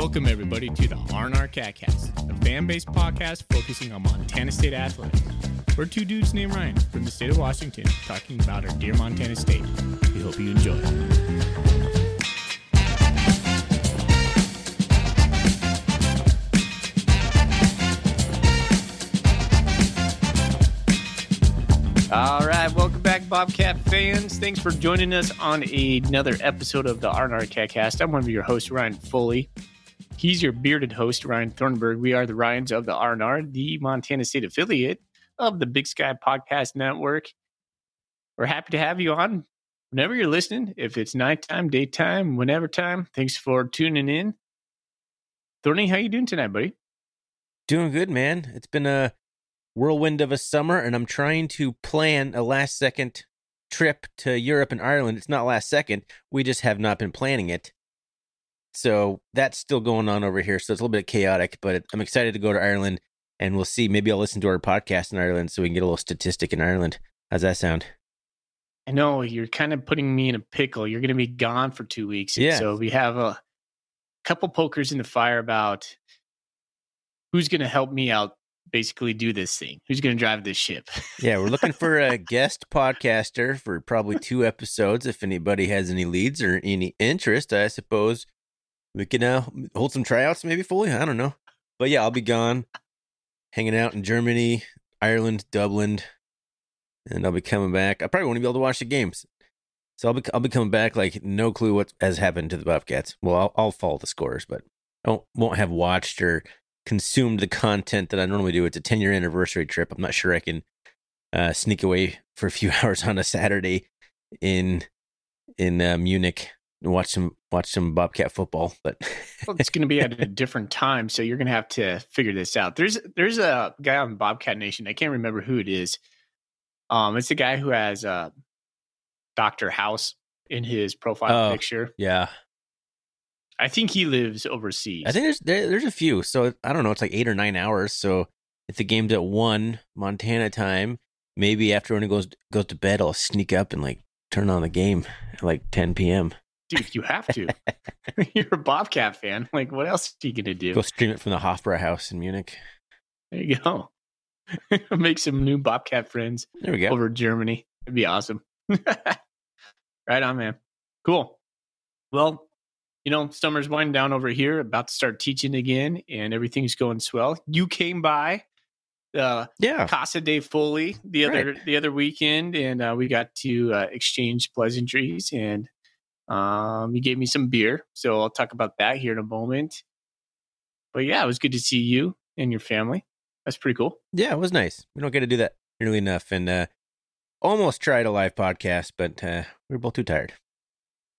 Welcome, everybody, to the R&amp Catcast, a fan-based podcast focusing on Montana State athletics. We're two dudes named Ryan from the state of Washington talking about our dear Montana State. We hope you enjoy. All right, welcome back, Bobcat fans. Thanks for joining us on another episode of the R&amp Catcast. I'm one of your hosts, Ryan Foley. He's your bearded host, Ryan Thornburg. We are the Ryans of the R&R, the Montana State affiliate of the Big Sky Podcast Network. We're happy to have you on whenever you're listening. If it's nighttime, daytime, whenever time, thanks for tuning in. Thorny, how you doing tonight, buddy? Doing good, man. It's been a whirlwind of a summer, and I'm trying to plan a last-second trip to Europe and Ireland. It's not last second. We just have not been planning it. So that's still going on over here. So it's a little bit chaotic, but I'm excited to go to Ireland, and we'll see. Maybe I'll listen to our podcast in Ireland so we can get a little statistic in Ireland. How's that sound? I know you're kind of putting me in a pickle. You're going to be gone for 2 weeks. Yeah. So we have a couple pokers in the fire about who's going to help me out, basically do this thing. Who's going to drive this ship? Yeah, we're looking for a guest podcaster for probably 2 episodes. If anybody has any leads or any interest, I suppose we can hold some tryouts, maybe fully. I don't know. But yeah, I'll be gone, hanging out in Germany, Ireland, Dublin, and I'll be coming back. I probably won't be able to watch the games. So I'll be coming back like no clue what has happened to the Bobcats. Well, I'll follow the scores, but I won't have watched or consumed the content that I normally do. It's a 10-year anniversary trip. I'm not sure I can sneak away for a few hours on a Saturday in Munich and watch some Bobcat football. But well, it's going to be at a different time, so you're going to have to figure this out. There's a guy on Bobcat Nation. I can't remember who it is. It's the guy who has Dr. House in his profile picture. Yeah. I think he lives overseas. I think there's a few. So I don't know. It's like 8 or 9 hours. So if the game's at 1 Montana time, maybe after when he goes to bed, I'll sneak up and like turn on the game at like 10 p.m. Dude, you have to. You're a Bobcat fan. Like, what else are you gonna do? Go stream it from the Hofbrauhaus in Munich. There you go. Make some new Bobcat friends. There we go. Over Germany. It'd be awesome. Right on, man. Cool. Well, summer's winding down over here, about to start teaching again, and everything's going swell. You came by Casa de Foley the other weekend, and we got to exchange pleasantries, and you gave me some beer, so I'll talk about that here in a moment. But yeah, it was good to see you and your family. That's pretty cool. Yeah, it was nice. We don't get to do that nearly enough, and almost tried a live podcast, but we were both too tired.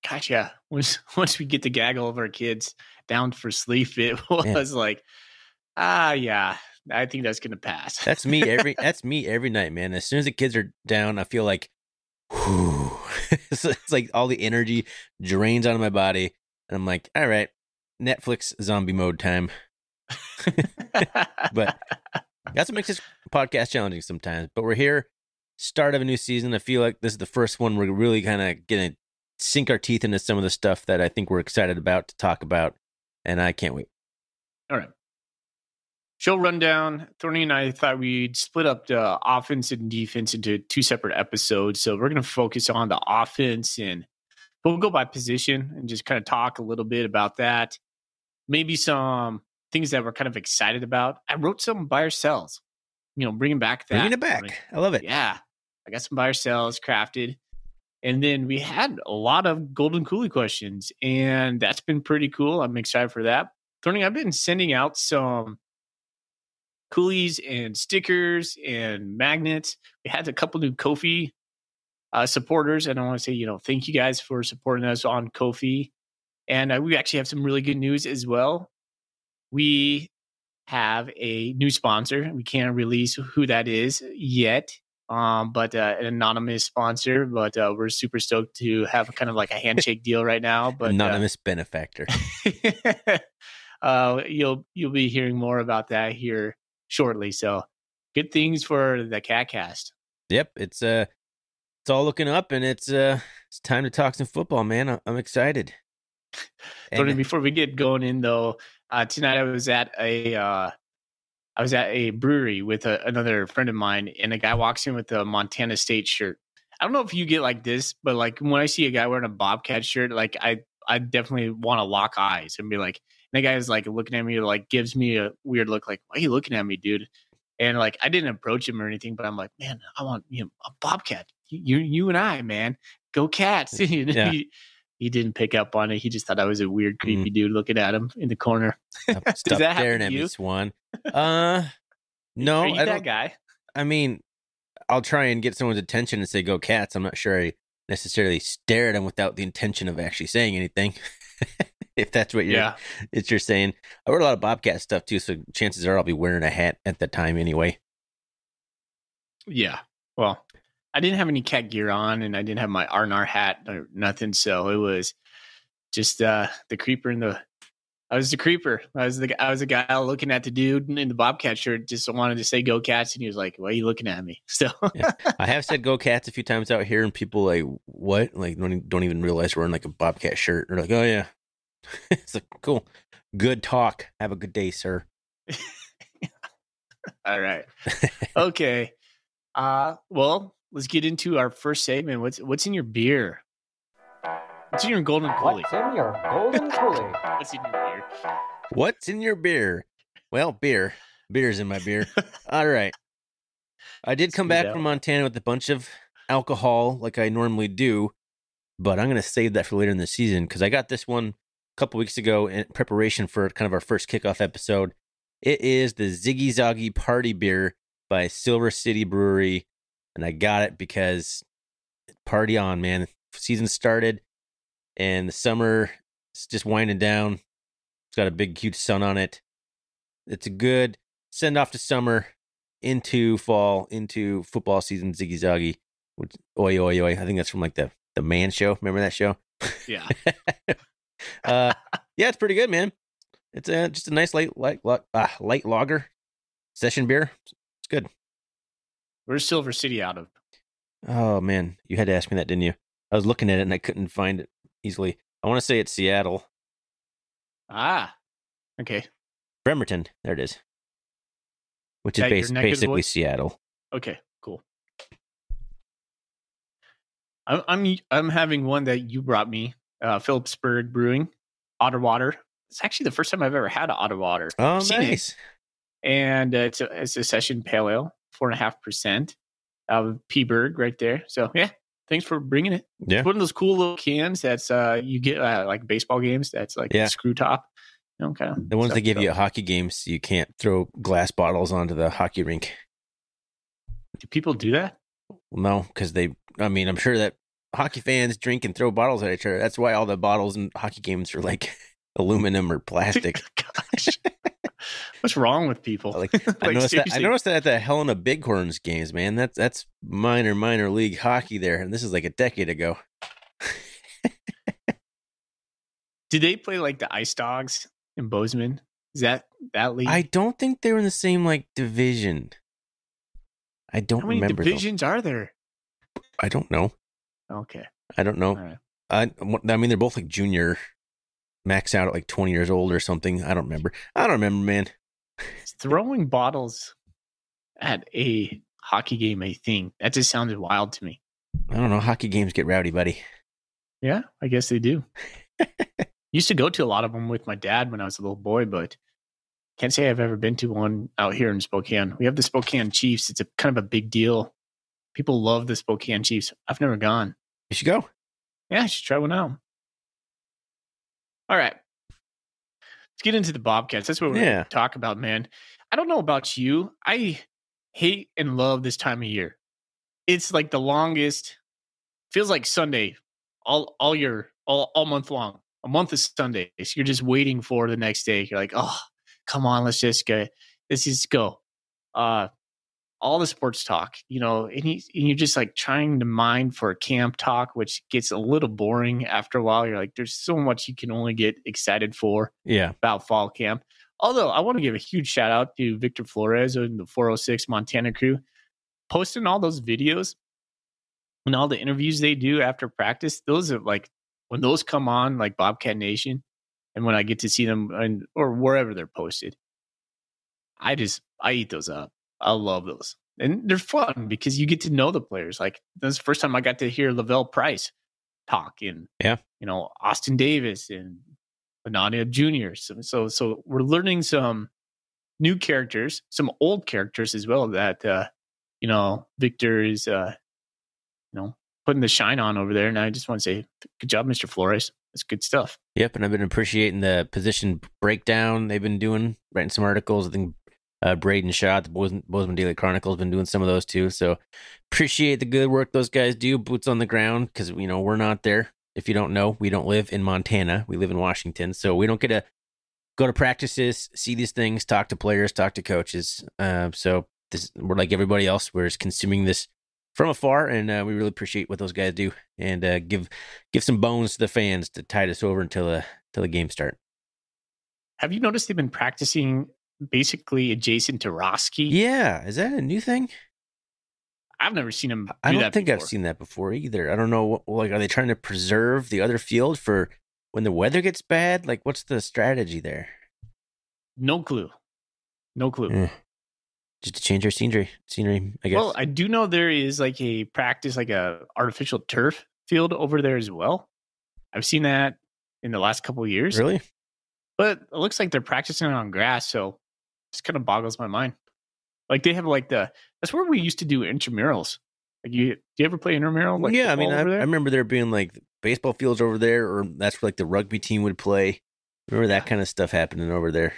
Gotcha. Once we get the gaggle of our kids down for sleep, it was like, yeah, I think that's gonna pass. That's me every night, man. As soon as the kids are down, I feel like, whew. It's like all the energy drains out of my body, and I'm like, all right, Netflix zombie mode time. But that's what makes this podcast challenging sometimes. But we're here, start of a new season. I feel like this is the first one we're really kind of gonna sink our teeth into some of the stuff that I think we're excited about to talk about, and I can't wait. All right. Show rundown. Thorny and I thought we'd split up the offense and defense into 2 separate episodes. So we're going to focus on the offense, and we'll go by position and just kind of talk a little bit about that. Maybe some things that we're kind of excited about. I wrote some buy or sells, bringing back that. Bringing it back. I love it. Yeah. I got some buy or sells crafted. And then we had a lot of Golden Coolie questions, and that's been pretty cool. I'm excited for that. Thorny, I've been sending out some coolies and stickers and magnets. We had a couple new Ko-fi supporters, and I want to say, thank you guys for supporting us on Ko-fi. And we actually have some really good news as well. We have a new sponsor. We can't release who that is yet. But an anonymous sponsor, but we're super stoked to have kind of like a handshake deal right now. But anonymous benefactor. You'll be hearing more about that here shortly. So good things for the Catcast. Yep, it's all looking up, and it's time to talk some football, man. I'm excited. Tony, And before we get going in though, tonight I was at a brewery with another friend of mine, and a guy walks in with a Montana State shirt. I don't know if you get like this, but like when I see a guy wearing a Bobcat shirt, like I definitely want to lock eyes and be like, and the guy is like looking at me, like gives me a weird look, like, why are you looking at me, dude? And like I didn't approach him or anything, but I'm like, man, I want a Bobcat. You and I, man, go Cats. yeah, He didn't pick up on it. He just thought I was a weird, creepy dude looking at him in the corner. Does stop that staring happen to at me, you? Swan. No, are No, you I that don't. guy? I mean, I'll try and get someone's attention and say "Go Cats." I'm not sure I necessarily stare at them without the intention of actually saying anything. If that's what you're saying. I wear a lot of Bobcat stuff too, so chances are I'll be wearing a hat at the time anyway. Yeah. Well, I didn't have any cat gear on, and I didn't have my R&R hat or nothing, so it was just the creeper in the. I was the creeper. I was the guy looking at the dude in the Bobcat shirt. Just wanted to say "Go Cats," and he was like, "Why are you looking at me?" So Yeah. I have said "Go Cats" a few times out here, and people like, "What?" Like don't even realize we're wearing like a Bobcat shirt. They're like, "Oh yeah." It's like, cool. Good talk. Have a good day, sir. all right, okay. Well, let's get into our first segment. What's in your beer? What's in your golden coolie? What's in your golden coolie? What's in your beer? What's in your beer? Well, beer. Beer's in my beer. All right. I did come back from Montana with a bunch of alcohol like I normally do, but I'm going to save that for later in the season because I got this one a couple weeks ago in preparation for kind of our first kickoff episode. It is the Ziggy Zoggy Party Beer by Silver City Brewery, and I got it because party on, man. Season started, and the summer is just winding down. It's got a big, huge sun on it. It's a good send off to summer, into fall, into football season. Ziggy Zoggy, which, oi oi oi. I think that's from like the Man Show. Remember that show? Yeah. Yeah, it's pretty good, man. It's just a nice light lager session beer. It's good. Where's Silver City out of? Oh man, you had to ask me that, didn't you? I was looking at it and I couldn't find it easily. I want to say it's Seattle. Ah, okay. Bremerton, there it is. Which is basically Seattle. Okay, cool. I'm having one that you brought me, Phillipsburg Brewing, Otter Water. It's actually the first time I've ever had an Otter Water. Oh, nice. And it's a session pale ale, 4.5% of P-Berg right there. So yeah, thanks for bringing it. Yeah, it's one of those cool little cans that's you get like baseball games. That's like screw top. You know, kind of the ones they give you at hockey games. So you can't throw glass bottles onto the hockey rink. Do people do that? Well, no, because I'm sure that hockey fans drink and throw bottles at each other. That's why all the bottles in hockey games are like aluminum or plastic. Gosh, what's wrong with people? Like, I noticed that at the Helena Bighorns games, man. That's minor league hockey there, and this is like a decade ago. Did they play like the Ice Dogs in Bozeman? Is that league? I don't think they were in the same like division. I don't remember. How many divisions are there? I don't know. Okay. I don't know. Right. I mean, they're both like junior, max out at like 20 years old or something. I don't remember, man. Throwing bottles at a hockey game, a thing. That just sounded wild to me. I don't know. Hockey games get rowdy, buddy. Yeah, I guess they do. Used to go to a lot of them with my dad when I was a little boy, but can't say I've ever been to one out here in Spokane. We have the Spokane Chiefs. It's a kind of a big deal. People love the Spokane Chiefs. I've never gone. You should go. Yeah, I should try one out. All right. Let's get into the Bobcats. That's what we're going to talk about, man. I don't know about you. I hate and love this time of year. It's like the longest, feels like Sunday all month long. A month of Sundays. You're just waiting for the next day. You're like, oh, come on, let's just go. All the sports talk, and you're just like trying to mine for camp talk, which gets a little boring after a while. You're like, there's so much you can only get excited for about fall camp. Although I want to give a huge shout out to Victor Flores and the 406 Montana crew posting all those videos and all the interviews they do after practice. Those are like, when those come on, like Bobcat Nation, And when I get to see them or wherever they're posted, I eat those up. I love those. And they're fun because you get to know the players. Like, that's the first time I got to hear Lavelle Price talk, and Austin Davis and Anania Jr. So we're learning some new characters, some old characters as well that Victor is putting the shine on over there. And I just want to say, good job, Mr. Flores. That's good stuff. Yep, and I've been appreciating the position breakdown they've been doing, writing some articles. I think Braden Shaw, the Bozeman Daily Chronicle, has been doing some of those too. So appreciate the good work those guys do, boots on the ground, because we're not there. If you don't know, we don't live in Montana. We live in Washington. So we don't get to go to practices, see these things, talk to players, talk to coaches. So we're like everybody else. We're just consuming this from afar, and we really appreciate what those guys do, and give some bones to the fans to tide us over until the game start. Have you noticed they've been practicing basically adjacent to Roski? Yeah, is that a new thing? I've never seen them. I don't think I've seen that before either. I don't know. Are they trying to preserve the other field for when the weather gets bad? Like, what's the strategy there? No clue. Just to change our scenery, I guess. Well, I do know there is like a practice, like a artificial turf field over there as well. I've seen that in the last couple of years. Really? But it looks like they're practicing on grass, so it just kind of boggles my mind. Like, they have like that's where we used to do intramurals. Like, do you ever play intramural? Like, yeah, I mean, I remember there being like baseball fields over there, or that's where like the rugby team would play. Remember that kind of stuff happening over there.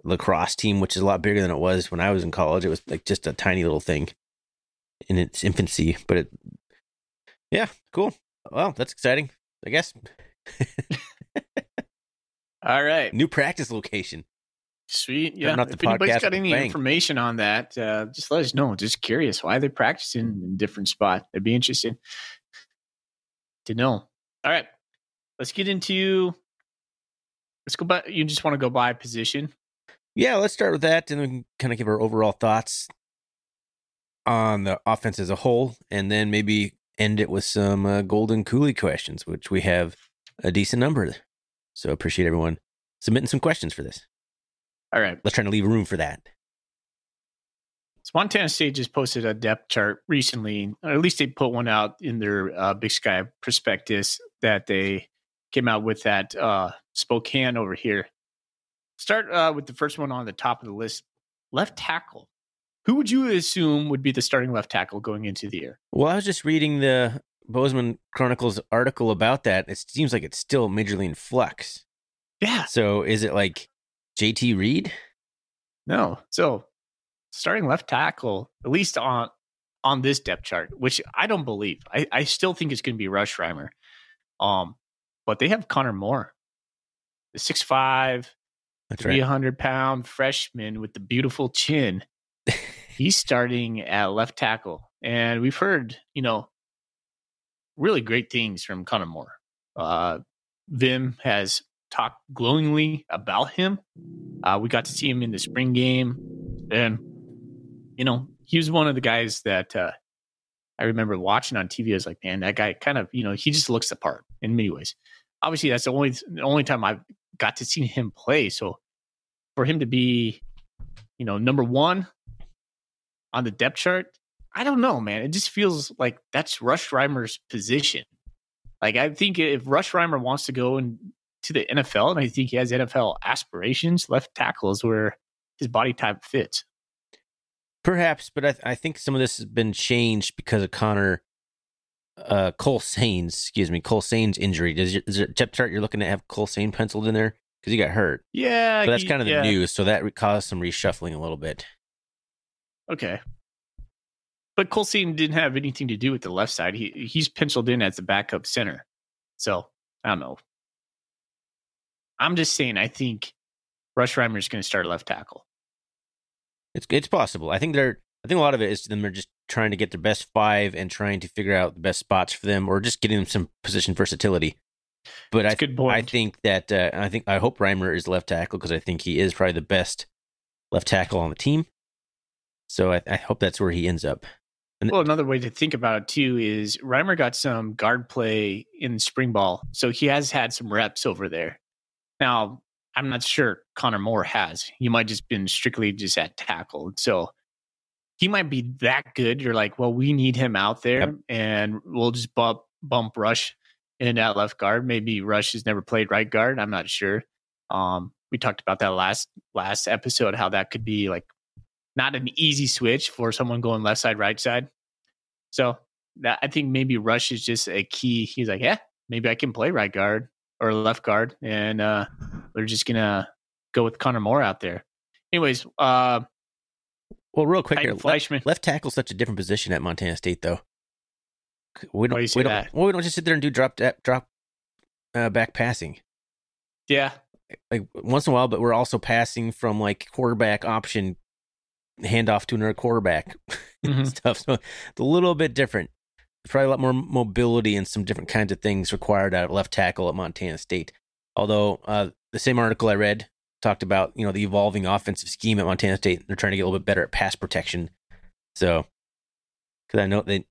Lacrosse team, which is a lot bigger than it was when I was in college. It was like just a tiny little thing in its infancy, but cool. Well, that's exciting, I guess. All right. New practice location. Sweet. Yeah. If anybody's got any information on that, just let us know. Just curious why they're practicing in different spots. I'd be interested to know. All right. Let's go by. You just want to go by position? Yeah, let's start with that, and then we can kind of give our overall thoughts on the offense as a whole, and then maybe end it with some Golden Coolie questions, which we have a decent number. So appreciate everyone submitting some questions for this. All right. Let's try to leave room for that. Montana State just posted a depth chart recently, or at least they put one out in their Big Sky prospectus that they came out with at Spokane over here. Start with the first one on the top of the list, left tackle. Who would you assume would be the starting left tackle going into the year? Well, I was just reading the Bozeman Chronicle's article about that. It seems like it's still majorly in flux. Yeah. So is it like JT Reed? No. So starting left tackle, at least on this depth chart, which I don't believe. I still think it's going to be Rush Reimer. But they have Connor Moore, the 6'5", 300-pound freshman with the beautiful chin. He's starting at left tackle. And we've heard, really great things from Connor Moore. Vim has talked glowingly about him. We got to see him in the spring game. And, he was one of the guys that I remember watching on TV. I was like, man, that guy kind of, he just looks the part in many ways. Obviously, that's the only time I've got to see him play. So for him to be, number one on the depth chart, I don't know, man. It just feels like that's Rush Reimer's position. Like, I think if Rush Reimer wants to go into the NFL, and I think he has NFL aspirations, left tackle is where his body type fits. Perhaps, but I think some of this has been changed because of Cole Sain's injury. Is your depth chart you're looking to have Cole Sain penciled in there? Because he got hurt. Yeah. So that's kind of the news. So that caused some reshuffling a little bit. Okay. But Cole Sain didn't have anything to do with the left side. He's penciled in as the backup center. So, I don't know. I'm just saying, I think Rush Reimer is going to start left tackle. It's possible. I think a lot of it is them. They're just trying to get their best five and trying to figure out the best spots for them, or just getting them some position versatility. But I think that I hope Reimer is left tackle because I think he is probably the best left tackle on the team. So I hope that's where he ends up. Well, another way to think about it too is Reimer got some guard play in spring ball, so he has had some reps over there. Now, I'm not sure Connor Moore has. He might just been strictly just at tackle. So he might be that good. You're like, well, we need him out there, Yep. and we'll just bump Rush in at left guard. Maybe Rush has never played right guard. I'm not sure. We talked about that last episode, how that could be like not an easy switch for someone going left side, right side. So that I think maybe Rush is just a key. He's like, yeah, maybe I can play right guard or left guard, and we're just gonna go with Connor Moore out there. Anyways, well, real quick here, Fleischman. left tackle is such a different position at Montana State, though. Why do you say that? Well, we don't just sit there and do drop back passing. Yeah, like once in a while, but we're also passing from like quarterback option handoff to another quarterback stuff. So it's a little bit different. There's probably a lot more mobility and some different kinds of things required out of left tackle at Montana State. Although the same article I read talked about, the evolving offensive scheme at Montana State. They're trying to get a little bit better at pass protection. So, because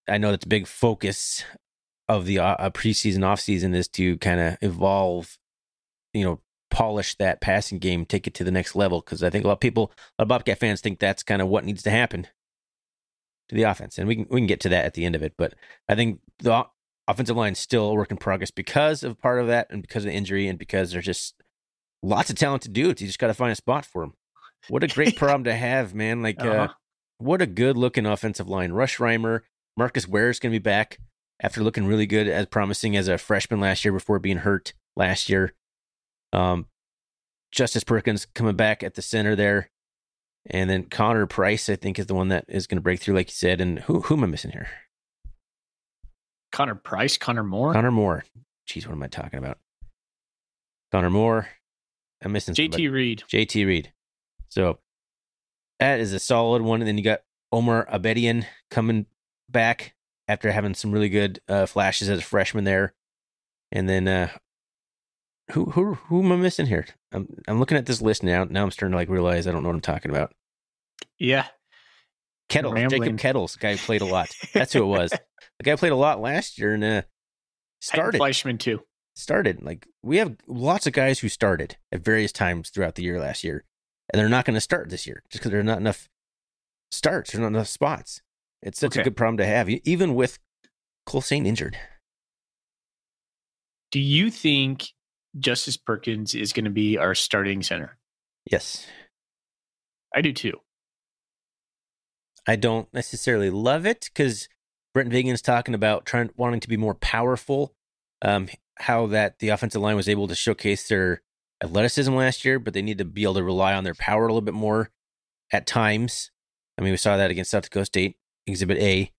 I know that's a big focus of the preseason, offseason is to kind of evolve, polish that passing game, take it to the next level. Because I think a lot of Bobcat fans think that's kind of what needs to happen to the offense, and we can get to that at the end of it. But I think the offensive line is still a work in progress because of part of that, and because of the injury, and because there's just lots of talented dudes. You just got to find a spot for them. What a great problem to have, man! Like, what a good looking offensive line. Rush Reimer, Marcus Ware's going to be back after looking really good, as promising as a freshman last year before being hurt last year. Justice Perkins coming back at the center there. And then Connor Price, I think, is the one that is going to break through, like you said. And who am I missing here? Connor Price, Connor Moore. Connor Moore. Jeez, what am I talking about? Connor Moore. I'm missing JT Reed. JT Reed. So that is a solid one. And then you got Omar Abedian coming back after having some really good flashes as a freshman there. And then who am I missing here? I'm looking at this list now. Now I'm starting to like realize I don't know what I'm talking about. Yeah. Kettles, Jacob Kettles, the guy who played a lot. That's who it was. The guy played a lot last year and started. Fleischman too. Started. Like, we have lots of guys who started at various times throughout the year last year, and they're not going to start this year just because there's not enough starts. There's not enough spots. It's such a good problem to have, even with Cole Saint injured. Do you think Justice Perkins is going to be our starting center? Yes. I do too. I don't necessarily love it because Brent Vigen's talking about wanting to be more powerful. How that the offensive line was able to showcase their athleticism last year, but they need to be able to rely on their power a little bit more at times. I mean, we saw that against South Dakota State, Exhibit A,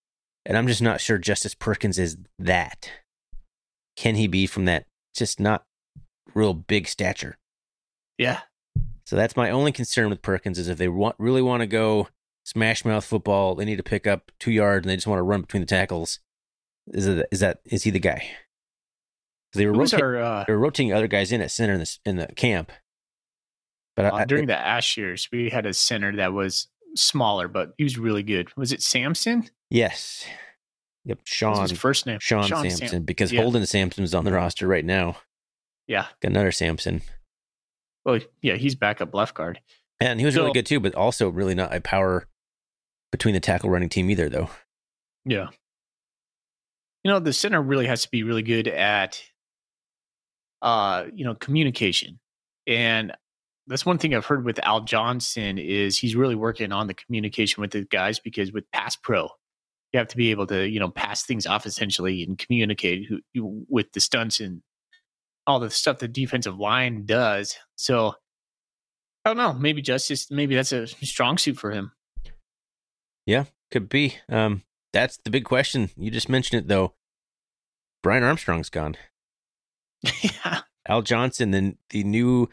and I'm just not sure Justice Perkins is that. Can he be from that just not real big stature? Yeah. So that's my only concern with Perkins is if they really want to go smash mouth football, they need to pick up 2 yards and they just want to run between the tackles. Is he the guy? They were rotating other guys in at center in the camp. But during the Ash years, we had a center that was smaller, but he was really good. Was it Sampson? Yes. Yep. Sean. What's his first name? Sean Sampson. Because Holden Sampson's on the roster right now. Yeah. Got another Sampson. Well, yeah, he's backup left guard. And he was really good too, but also really not a power between the tackle running team either, though. Yeah. The center really has to be really good at communication. And that's one thing I've heard with Al Johnson is he's really working on the communication with the guys, because with Pass Pro, you have to be able to, pass things off essentially and communicate with the stunts and all the stuff the defensive line does. So I don't know, maybe that's a strong suit for him. Yeah, could be. That's the big question. You just mentioned it though. Brian Armstrong's gone. Yeah. Al Johnson, then the new,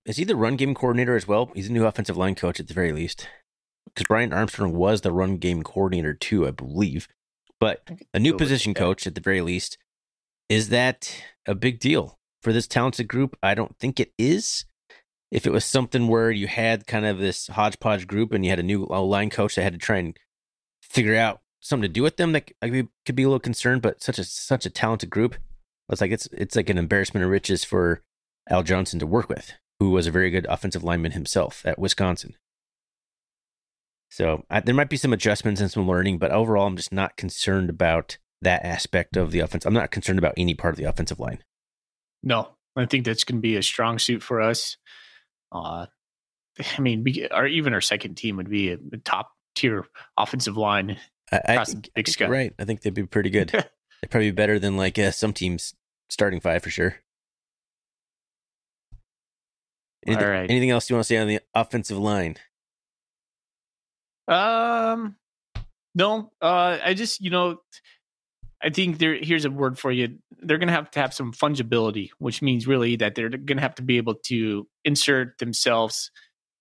is he the run game coordinator as well? He's a new offensive line coach at the very least. Because Brian Armstrong was the run game coordinator too, I believe. But a new position coach at the very least. Is that a big deal for this talented group? I don't think it is. If it was something where you had kind of this hodgepodge group and you had a new line coach that had to try and figure out something to do with them, that could be a little concerned. But such a talented group. It's like an embarrassment of riches for Al Johnson to work with, who was a very good offensive lineman himself at Wisconsin. So there might be some adjustments and some learning, but overall, I'm just not concerned about that aspect of the offense. I'm not concerned about any part of the offensive line. No, I think that's going to be a strong suit for us. I mean, even our second team would be a top tier offensive line. I think you're right. I think they'd be pretty good. They'd probably be better than like some teams starting five for sure. All right. Anything else you want to say on the offensive line? No. I just, I think here's a word for you. They're going to have some fungibility, which means really that they're going to have to be able to insert themselves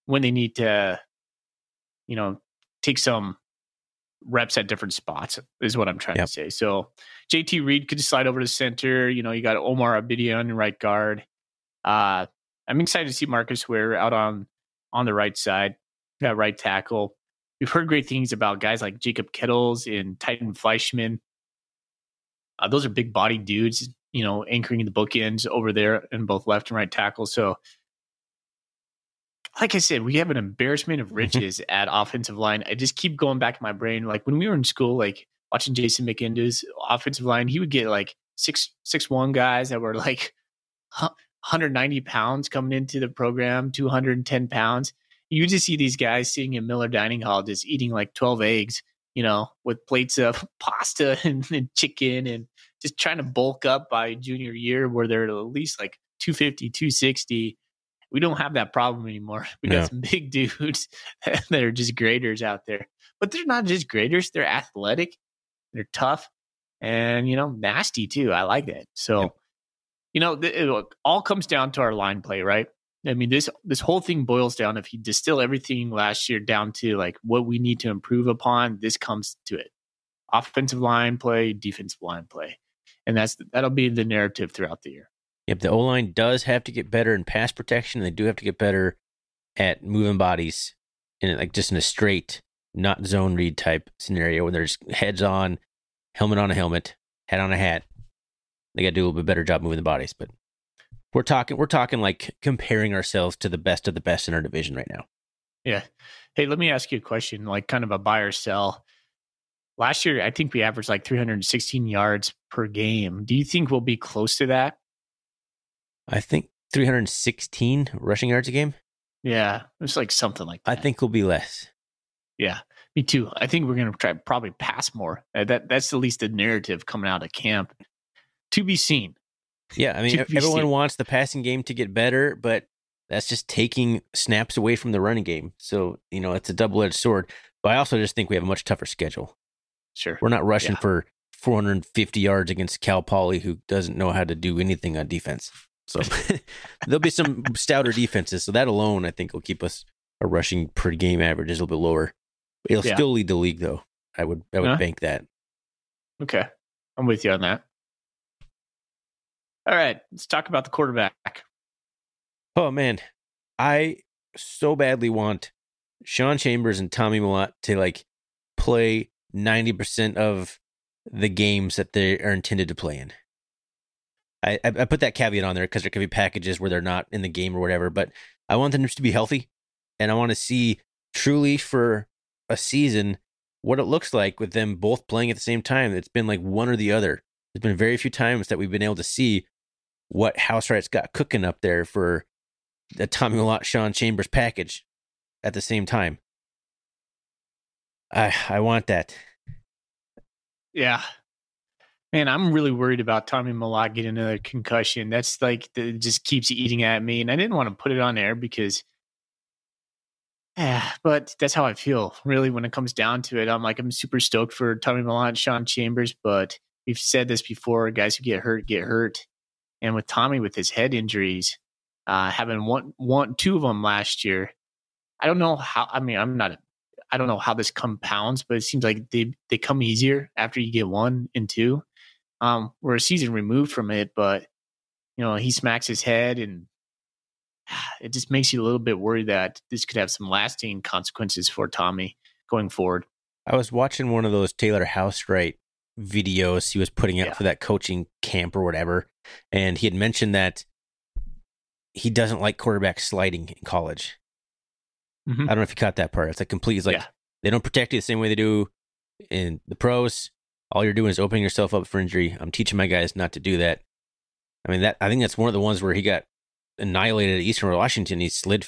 when they need to, take some reps at different spots is what I'm trying to say. So JT Reed could slide over to center. You got Omar Abidia on right guard. I'm excited to see Marcus Ware out on the right side, that right tackle. We've heard great things about guys like Jacob Kettles and Titan Fleischman. Those are big body dudes, anchoring the bookends over there in both left and right tackle. So, like I said, we have an embarrassment of riches at offensive line. I just keep going back in my brain. Like when we were in school, like watching Jason McIndoe's offensive line, he would get like 6'1" guys that were like 190 pounds coming into the program, 210 pounds. You just see these guys sitting in Miller Dining Hall just eating like 12 eggs, with plates of pasta and chicken and just trying to bulk up by junior year where they're at least like 250, 260. We don't have that problem anymore. We got some big dudes that are just graders out there. But they're not just graders. They're athletic. They're tough and, nasty too. I like that. So, it all comes down to our line play, right? I mean, this whole thing boils down, if you distill everything last year down to like what we need to improve upon, this comes to it. Offensive line play, defensive line play. And that'll be the narrative throughout the year. Yep, the O-line does have to get better in pass protection. They do have to get better at moving bodies in a straight, not zone read type scenario where there's heads on, helmet on a helmet, hat on a hat. They got to do a little bit better job moving the bodies, but we're talking like comparing ourselves to the best of the best in our division right now. Yeah. Hey, let me ask you a question, like kind of a buy or sell. Last year, I think we averaged like 316 yards per game. Do you think we'll be close to that? I think 316 rushing yards a game. Yeah, it's like something like that. I think we'll be less. Yeah, me too. I think we're going to try probably pass more. That's at least the narrative coming out of camp. To be seen. Yeah, I mean, everyone wants the passing game to get better, but that's just taking snaps away from the running game. So, it's a double-edged sword. But I also just think we have a much tougher schedule. Sure. We're not rushing for 450 yards against Cal Poly, who doesn't know how to do anything on defense. So there'll be some stouter defenses. So that alone, I think, will keep us a rushing per game average is a little bit lower. It'll still lead the league, though. I would bank that. Okay. I'm with you on that. All right. Let's talk about the quarterback. Oh, man. I so badly want Sean Chambers and Tommy Millott to, play 90% of the games that they are intended to play in. I put that caveat on there because there could be packages where they're not in the game or whatever, but I want them just to be healthy, and I want to see truly for a season what it looks like with them both playing at the same time. It's been like one or the other. There's been very few times that we've been able to see what House Rat's got cooking up there for the Tommy Millott, Sean Chambers package at the same time. I want that. Yeah. Man, I'm really worried about Tommy Millott getting another concussion. That's it just keeps eating at me. And I didn't want to put it on air because, but that's how I feel really when it comes down to it. I'm super stoked for Tommy Millott and Sean Chambers, but we've said this before, guys who get hurt. And with Tommy, with his head injuries, having two of them last year, I don't know how, I don't know how this compounds, but it seems like they come easier after you get one and two. We're a season removed from it, but he smacks his head, and it just makes you a little bit worried that this could have some lasting consequences for Tommy going forward. I was watching one of those Taylor Housewright videos he was putting out for that coaching camp or whatever, and he had mentioned that he doesn't like quarterbacks sliding in college. Mhm. I don't know if you caught that part. It's like complete. It's like they don't protect you the same way they do in the pros. All you're doing is opening yourself up for injury. I'm teaching my guys not to do that. I mean, I think that's one of the ones where he got annihilated at Eastern Washington. He slid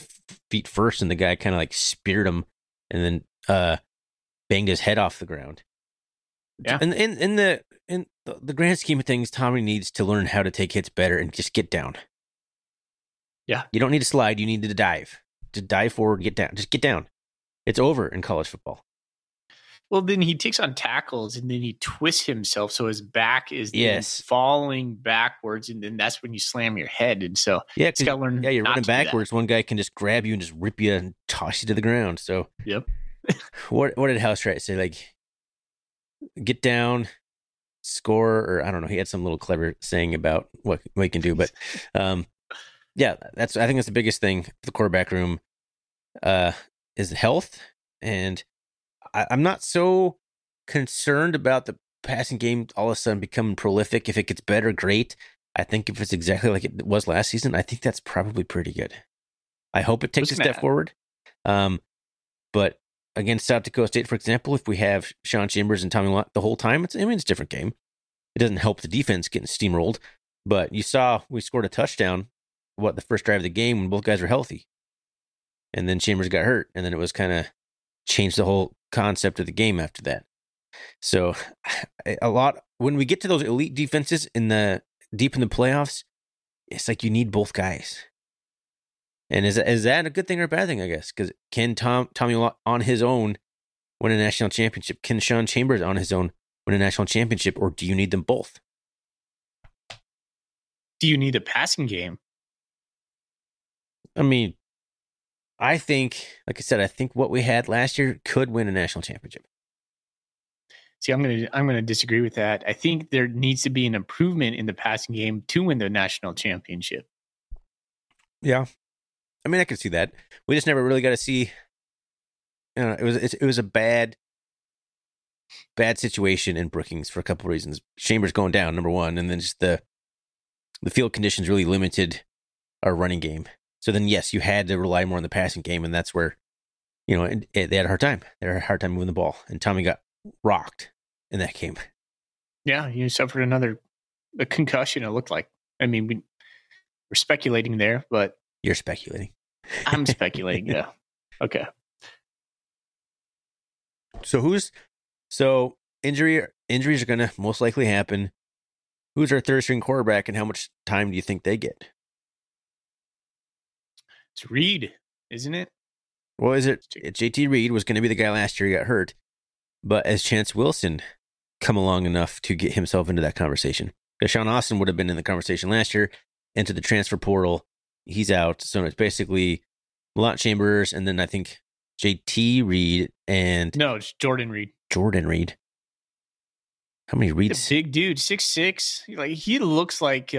feet first, and the guy kind of like speared him, and then banged his head off the ground. Yeah. And in the grand scheme of things, Tommy needs to learn how to take hits better and just get down. Yeah. You don't need to slide. You need to dive. Just dive forward, get down. Just get down. It's over in college football. Well, then he takes on tackles and then he twists himself so his back is then falling backwards, and then that's when you slam your head. And so it's got to learn. Yeah, you're running backwards. One guy can just grab you and just rip you and toss you to the ground. So yep. What did House-Wright say? Like, get down, score, or I don't know. He had some little clever saying about what he can do, but yeah, I think that's the biggest thing for the quarterback room is health. And I'm not so concerned about the passing game all of a sudden becoming prolific. If it gets better, great. I think if it's exactly like it was last season, I think that's probably pretty good. I hope it takes a step forward. But against South Dakota State, for example, if we have Sean Chambers and Tommy Lott the whole time, it's a different game. It doesn't help the defense getting steamrolled. But you saw we scored a touchdown, the first drive of the game when both guys were healthy. And then Chambers got hurt, and then it was kind of changed the whole concept of the game after that. So when we get to those elite defenses deep in the playoffs, it's like you need both guys. And is that a good thing or a bad thing, I guess? Because can Tommy Lott on his own win a national championship? Can Sean Chambers on his own win a national championship? Or do you need them both? Do you need a passing game? I mean, I think, like I said, I think what we had last year could win a national championship. See, I'm gonna disagree with that. I think there needs to be an improvement in the passing game to win the national championship. Yeah, I mean, I can see that. We just never really got to see. It was a bad situation in Brookings for a couple of reasons. Chambers going down, number one, and then just the field conditions really limited our running game. So then, yes, you had to rely more on the passing game, and that's where, they had a hard time. They had a hard time moving the ball, and Tommy got rocked in that game. Yeah, you suffered a concussion, it looked like. I mean, we're speculating there, but... You're speculating. I'm speculating, yeah. Okay. So injuries are going to most likely happen. Who's our third string quarterback, and how much time do you think they get? It's Reed, isn't it? Well, JT Reed was going to be the guy last year. He got hurt. But has Chance Wilson come along enough to get himself into that conversation? Because Sean Austin would have been in the conversation last year, into the transfer portal. He's out. So it's basically Lott Chambers, and then I think JT Reed and... No, it's Jordan Reed. Jordan Reed. How many Reeds? A big dude, 6'6". Like, he looks like...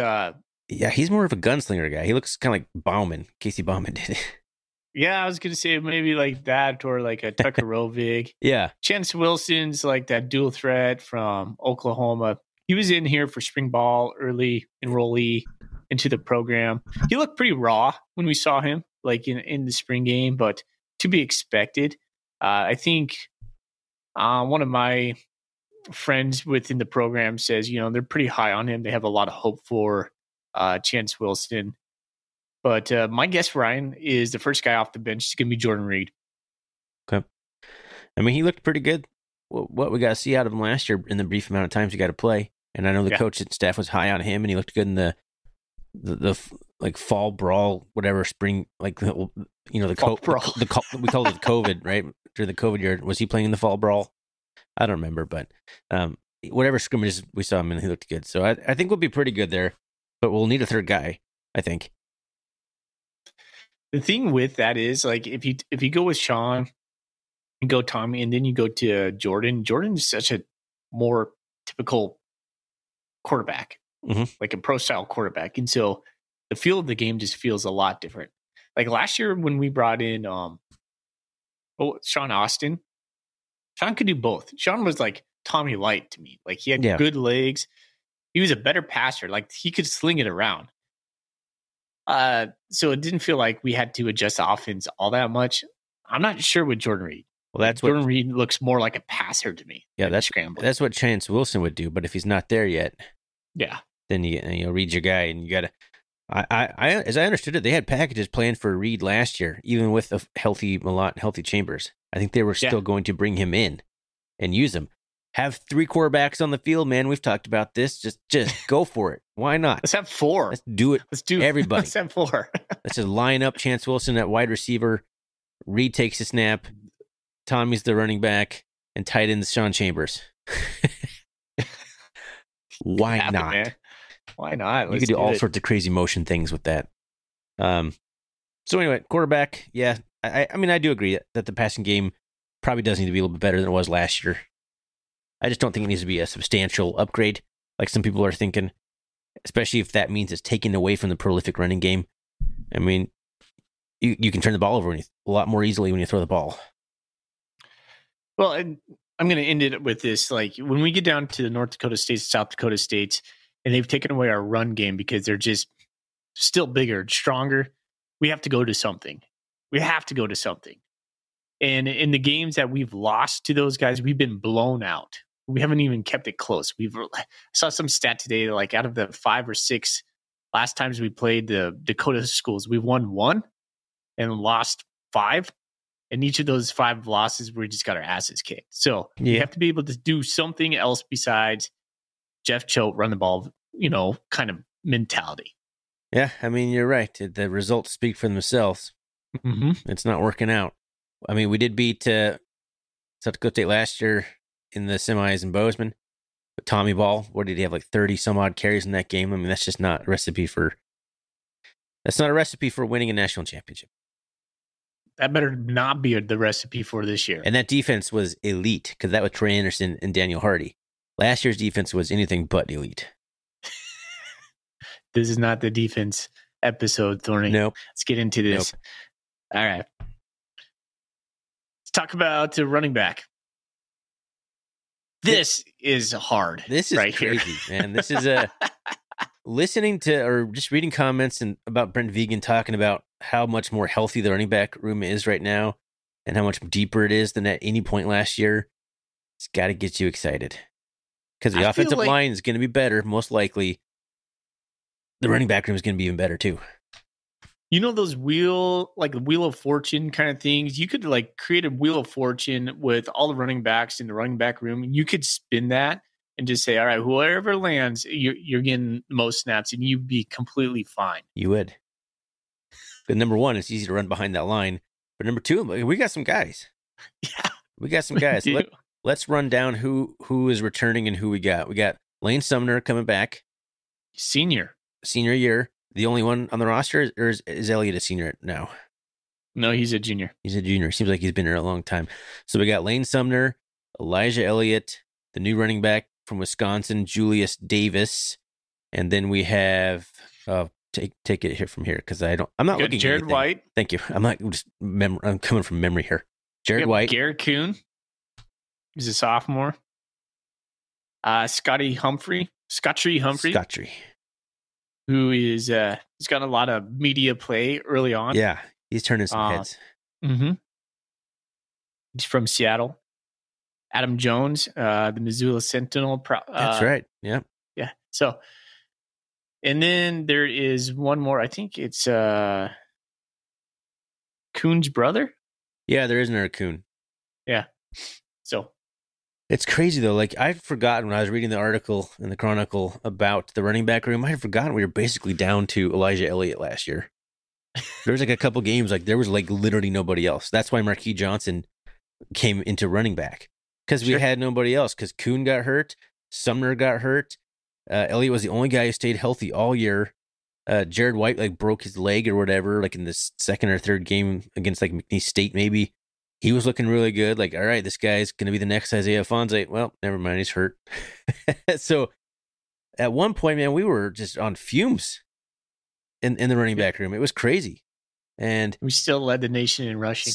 Yeah, he's more of a gunslinger guy. He looks kind of like Bauman, Casey Bauman did. Yeah, I was going to say maybe like that, or like a Tucker Rovig. Yeah. Chance Wilson's like that dual threat from Oklahoma. He was in here for spring ball, early enrollee into the program. He looked pretty raw when we saw him, like in the spring game, but to be expected. I think one of my friends within the program says, they're pretty high on him. They have a lot of hope for Chance Wilson. But my guess, Ryan, is the first guy off the bench is going to be Jordan Reed. Okay. I mean, he looked pretty good. What we got to see out of him last year in the brief amount of times he got to play. And I know the coach and staff was high on him, and he looked good in the like fall brawl, whatever, spring, like, the we called it the COVID, right? During the COVID year. Was he playing in the fall brawl? I don't remember, but whatever scrimmages we saw him in, he looked good. So I think we'll be pretty good there, but we'll need a third guy, I think. The thing with that is, like, if you go with Sean and go Tommy, and then you go to Jordan's such a more typical quarterback, like a pro style quarterback. And so the feel of the game just feels a lot different. Like last year when we brought in Sean Austin, Sean could do both. Sean was like Tommy Light to me. Like, he had good legs. He was a better passer. Like, he could sling it around. So it didn't feel like we had to adjust the offense all that much. I'm not sure with Jordan Reed. Well, that's Jordan Reed looks more like a passer to me. Yeah, that's scrambling. That's what Chance Wilson would do. But if he's not there yet, yeah, then you Reed's your guy, and you got to. I as I understood it, they had packages planned for Reed last year, even with a healthy Chambers. I think they were still going to bring him in and use him. Have 3 quarterbacks on the field, man. We've talked about this. Just go for it. Why not? Let's have 4. Let's do it. Let's do everybody. Let's have 4. Let's just line up Chance Wilson at wide receiver. Reed takes a snap. Tommy's the running back, and tight end Sean Chambers. Why not? Man. Why not? You could do all sorts of crazy motion things with that. So anyway, quarterback. Yeah, I mean, I do agree that the passing game probably does need to be a little bit better than it was last year. I just don't think it needs to be a substantial upgrade like some people are thinking, especially if that means it's taken away from the prolific running game. I mean, you can turn the ball over a lot more easily when you throw the ball. Well, I'm going to end it with this. Like, when we get down to the North Dakota States, South Dakota States, and they've taken away our run game because they're just still bigger, stronger, we have to go to something. And in the games that we've lost to those guys, we've been blown out. We haven't even kept it close. I saw some stat today, like out of the 5 or 6 last times we played the Dakota schools, we've won 1 and lost 5. And each of those 5 losses, we just got our asses kicked. So you have to be able to do something else besides Jeff Choate, run the ball, kind of mentality. Yeah, I mean, you're right. The results speak for themselves. Mm-hmm. It's not working out. I mean, we did beat South Dakota State last year in the semis in Bozeman. But Tommy Ball, what did he have, like 30 some odd carries in that game? I mean, that's just not a recipe for winning a national championship. That better not be the recipe for this year. And that defense was elite because that was Trey Anderson and Daniel Hardy. Last year's defense was anything but elite. This is not the defense episode, Thorny. Nope. Let's get into this. Nope. All right. Let's talk about the running back. This is hard. This is right crazy, here. Man. This is listening to or just reading comments and about Brent Vegan talking about how much more healthy the running back room is right now and how much deeper it is than at any point last year. It's got to get you excited because the offensive line is going to be better, most likely. The running back room is going to be even better too. Those wheel of fortune kind of things. You could create a wheel of fortune with all the running backs in the running back room. And you could spin that and just say, all right, whoever lands, you're getting the most snaps, and you'd be completely fine. You would. But number 1, it's easy to run behind that line. But number 2, we got some guys. Yeah, we got some guys. Let's run down who is returning and who we got. We got Lane Sumner coming back. Senior year. The only one on the roster, or is Elliott a senior now? No, he's a junior. Seems like he's been here a long time. So we got Lane Sumner, Elijah Elliott, the new running back from Wisconsin, Julius Davis, and then we have take it here from here because I'm not looking. Jared at White. Thank you. I'm not just I'm coming from memory here. Jared White, Garrett Kuhn. He's a sophomore. Scotty Humphrey. Who is he's got a lot of media play early on. Yeah, he's turning some heads. Mm-hmm. He's from Seattle. Adam Jones, the Missoula Sentinel. That's right. Yeah. Yeah. So, and then there is one more. I think it's Kuhn's brother. Yeah, there is another Kuhn. Yeah. So. It's crazy, though. I'd forgotten when I was reading the article in the Chronicle about the running back room. I had forgotten we were basically down to Elijah Elliott last year. There was a couple games, there was literally nobody else. That's why Marquis Johnson came into running back because we had nobody else because Kuhn got hurt. Sumner got hurt. Elliott was the only guy who stayed healthy all year. Jared White, broke his leg or whatever, in the second or third game against, McNeese State, maybe. He was looking really good. All right, this guy's going to be the next Isaiah Fonzie. Well, never mind, he's hurt. So at one point, man, we were just on fumes in the running back room. It was crazy. And we still led the nation in rushing.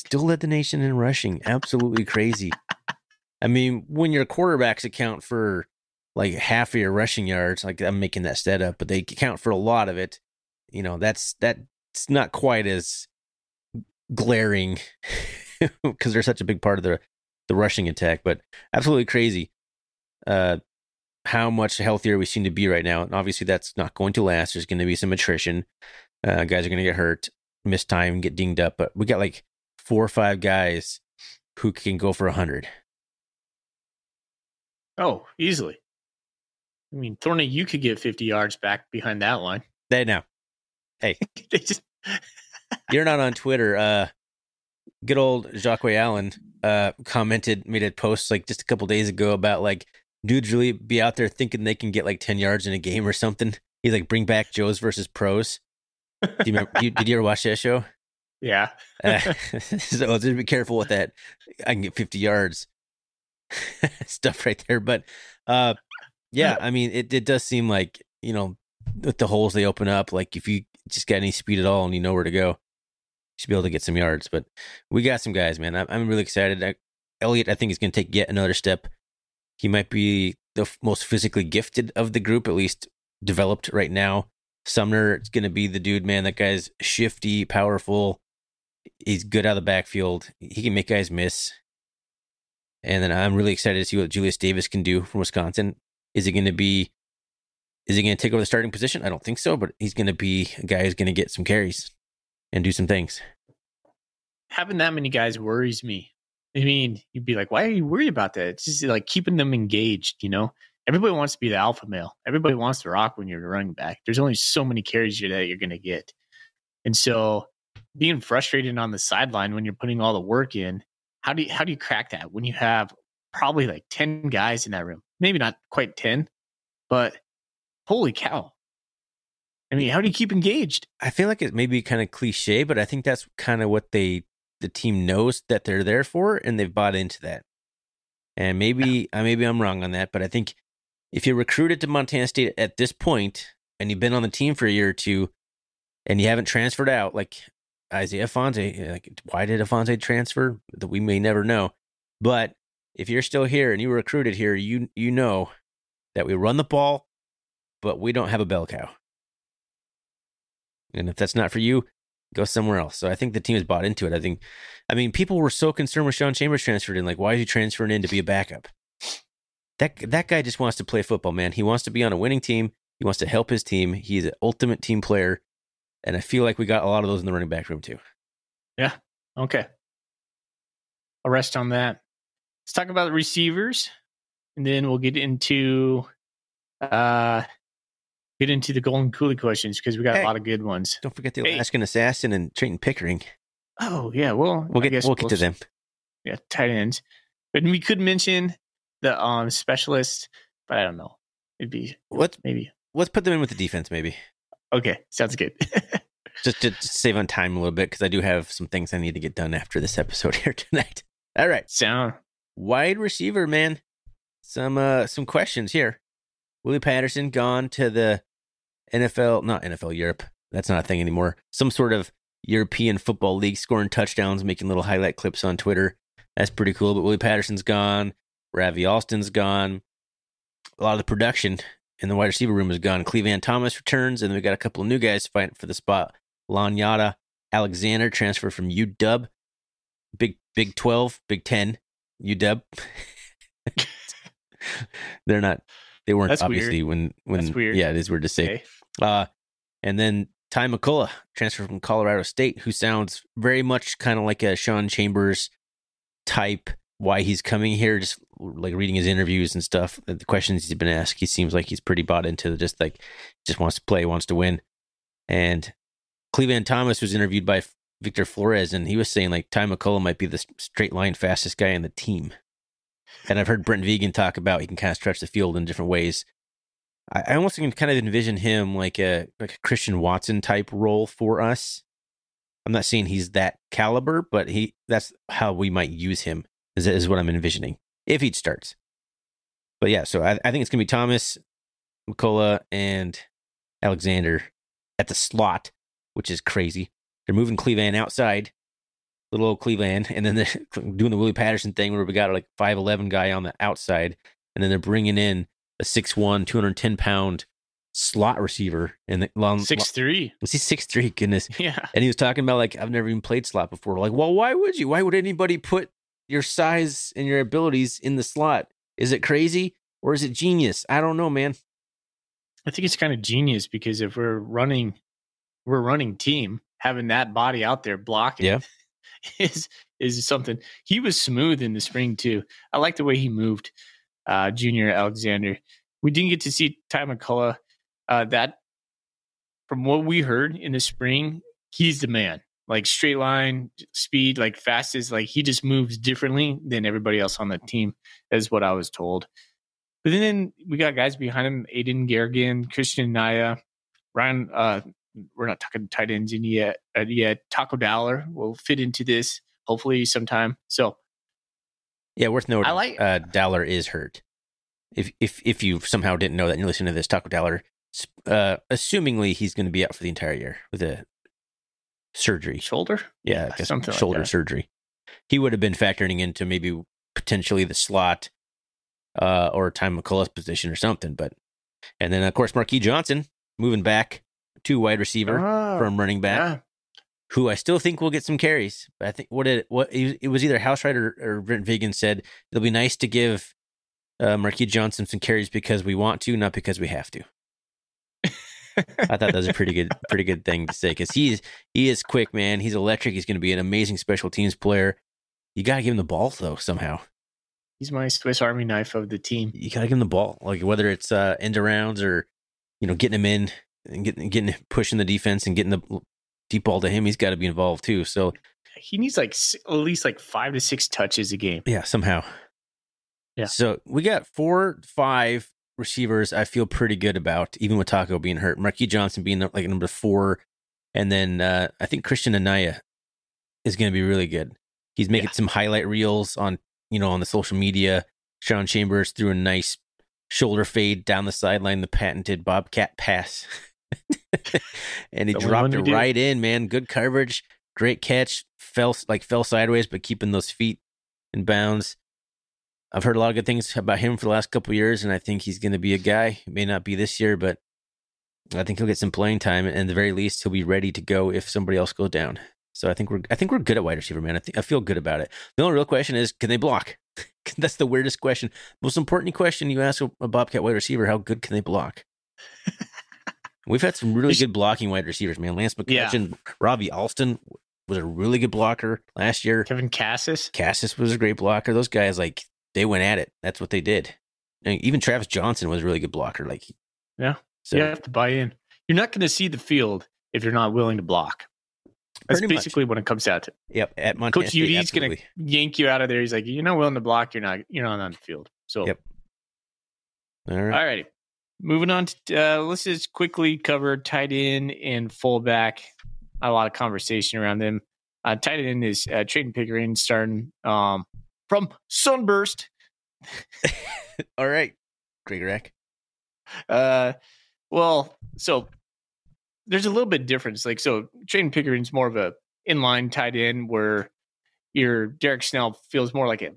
Absolutely crazy. I mean, when your quarterbacks account for half of your rushing yards, I'm making that stat up, but they account for a lot of it. That it's not quite as glaring because they're such a big part of the rushing attack, but absolutely crazy how much healthier we seem to be right now. And obviously that's not going to last. There's going to be some attrition. Guys are going to get hurt, miss time, get dinged up, but we got like 4 or 5 guys who can go for 100. Oh, easily. I mean, Thorny, you could get 50 yards back behind that line. They now. Hey, They just you're not on Twitter. Good old Jacques Allen made a post like just a couple days ago about like dudes really be out there thinking they can get like 10 yards in a game or something. He's like, bring back Joes versus pros. Do you remember? Did you ever watch that show? Yeah. So just be careful with that. I can get 50 yards stuff right there. But yeah, I mean, it does seem like, with the holes they open up, like if you just got any speed at all and you know where to go, you should be able to get some yards. But we got some guys, man. I'm really excited. Elliott, I think, is going to take yet another step. He might be the most physically gifted of the group, at least developed right now. Sumner is going to be the dude, man. That guy's shifty, powerful. He's good out of the backfield. He can make guys miss. And then I'm really excited to see what Julius Davis can do from Wisconsin. Is he going to take over the starting position? I don't think so, but he's going to be a guy who's going to get some carries and do some things. Having that many guys worries me. I mean, you'd be like, why are you worried about that? It's just like keeping them engaged, Everybody wants to be the alpha male. Everybody wants to rock when you're the running back. There's only so many carries that you're going to get. And so being frustrated on the sideline when you're putting all the work in, how do you crack that when you have probably like 10 guys in that room? Maybe not quite 10, but holy cow. I mean, how do you keep engaged? I feel like it may be kind of cliche, but I think that's kind of what the team knows that they're there for, and they've bought into that. And maybe I'm wrong on that, but I think if you're recruited to Montana State at this point and you've been on the team for a year or two and you haven't transferred out, like Isaiah Fonte, like why did Fonte transfer? That we may never know. But if you're still here and you were recruited here, you know that we run the ball, but we don't have a bell cow. And if that's not for you, go somewhere else. So I think the team has bought into it. I mean, people were so concerned with Sean Chambers transferred in. Like, why is he transferring in to be a backup? That guy just wants to play football, man. He wants to be on a winning team. He wants to help his team. He's an ultimate team player. And I feel like we got a lot of those in the running back room too. Yeah. Okay. I'll rest on that. Let's talk about the receivers, and then we'll get into the Golden Coolie questions because we got a lot of good ones. Don't forget the Alaskan Assassin and Trayton Pickering. Oh yeah, well we'll get to them. Yeah, tight ends. But we could mention the specialist, but I don't know. It'd be let's put them in with the defense, maybe. Okay, sounds good. just to save on time a little bit, because I do have some things I need to get done after this episode here tonight. All right, wide receiver, man. Some questions here. Willie Patterson gone to the NFL, not NFL Europe. That's not a thing anymore. Some sort of European football league, scoring touchdowns, making little highlight clips on Twitter. That's pretty cool. But Willie Patterson's gone. Ravi Alston's gone. A lot of the production in the wide receiver room is gone. Cleveland Thomas returns, and then we got a couple of new guys fighting for the spot. Lanyata Alexander transfer from UW. Big 12, Big 10, UW. They weren't. That's obviously weird. when that's weird. Yeah, it is weird to say. Okay. And then Ty McCullough, transfer from Colorado State, who sounds very much kind of like a Sean Chambers type. Why he's coming here, just like reading his interviews and stuff, the questions he's been asked, he seems like he's pretty bought into just wants to play, wants to win. And Cleveland Thomas was interviewed by Victor Flores, and he was saying like Ty McCullough might be the straight line fastest guy in the team. And I've heard Brent Vegan talk about he can kind of stretch the field in different ways. I almost can kind of envision him like a Christian Watson type role for us. I'm not saying he's that caliber, but that's how we might use him, is what I'm envisioning, if he starts. But yeah, so I think it's going to be Thomas, McCullough, and Alexander at the slot, which is crazy. They're moving Cleveland outside, little old Cleveland, and then they're doing the Willie Patterson thing where we got like 5'11" guy on the outside, and then they're bringing in a 6'1", 210-pound slot receiver in the long 6'3". Was he 6'3"? Goodness. Yeah. And he was talking about like, I've never even played slot before. Like, well, why would you? Why would anybody put your size and your abilities in the slot? Is it crazy or is it genius? I don't know, man. I think it's kind of genius because if we're running team, having that body out there blocking Yeah. is something. He was smooth in the spring too. I like the way he moved, Junior Alexander. We didn't get to see Ty McCullough. That, from what we heard in the spring, he's the man. Like straight line speed, like fastest. Like he just moves differently than everybody else on the team, is what I was told. But then we got guys behind him: Aiden Garrigan, Christian Naya, Ryan. We're not talking tight ends in yet. Taco Dowler will fit into this hopefully sometime. So yeah, worth noting. I like Dowler is hurt. If you somehow didn't know that and you're listening to this, Taco Dowler, assumingly he's going to be out for the entire year with a surgery. Shoulder? Yeah, I guess something shoulder like that. surgery. He would have been factoring into maybe potentially the slot or Ty McCullough's position or something. And then of course Marquis Johnson moving back to wide receiver from running back, who I still think will get some carries. But I think it was either Housewright or Brent Vigan said it'll be nice to give Marquis Johnson some carries because we want to, not because we have to. I thought that was a pretty good thing to say because he is quick, man. He's electric. He's going to be an amazing special teams player. You got to give him the ball though somehow. He's my Swiss Army knife of the team. You got to give him the ball, like whether it's end arounds or getting him in and getting pushing the defense and getting the deep ball to him. He's got to be involved too. So he needs like at least like 5 to 6 touches a game. Yeah, somehow. Yeah. So we got 4-5 receivers I feel pretty good about, even with Taco being hurt. Marquis Johnson being like number 4. And then I think Christian Anaya is going to be really good. He's making some highlight reels on the social media. Sean Chambers threw a nice shoulder fade down the sideline, the patented Bobcat pass. And he dropped it right in, man. Good coverage, great catch, fell sideways, but keeping those feet in bounds. I've heard a lot of good things about him for the last couple of years, and I think he's going to be a guy. He may not be this year, but I think he'll get some playing time, and at the very least, he'll be ready to go if somebody else goes down. So I think we're good at wide receiver, man. I feel good about it. The only real question is, can they block? That's the weirdest question. Most important question you ask a Bobcat wide receiver: how good can they block? We've had some really good blocking wide receivers, man. Lance McCutcheon, Robbie Alston was a really good blocker last year. Kevin Cassis was a great blocker. Those guys, they went at it. That's what they did. And even Travis Johnson was a really good blocker. So you have to buy in. You're not going to see the field if you're not willing to block. That's basically what it comes down to. Yep. At Montana Coach Udy's going to yank you out of there. He's like, you're not willing to block. You're not on the field. So, yep. All right. All righty. Moving on to, let's just quickly cover tight end and fullback. A lot of conversation around them. Tight end is Trayton Pickering starting from Sunburst. All right. Greg Rack. Well, so there's a little bit difference. Trayton Pickering's more of a inline tight end where your Derek Snell feels more like a,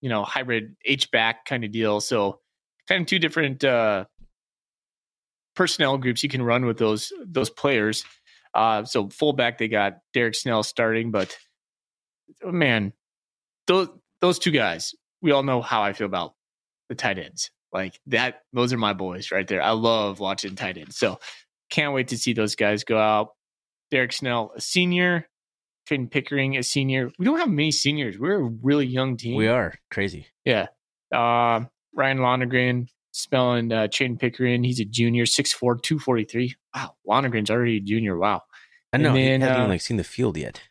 hybrid H-back kind of deal. So kind of two different personnel groups you can run with those players. So fullback, they got Derek Snell starting, but man, those two guys, we all know how I feel about the tight ends. Like that, those are my boys right there. I love watching tight ends. So can't wait to see those guys go out. Derek Snell, a senior. Trayton Pickering, a senior. We don't have many seniors. We're a really young team. We are. Crazy. Yeah. Ryan Lonergan, spelling Trayton Pickering. He's a junior, 6'4", 243. Wow. Lonergan's already a junior. Wow. I know. He hasn't even seen the field yet.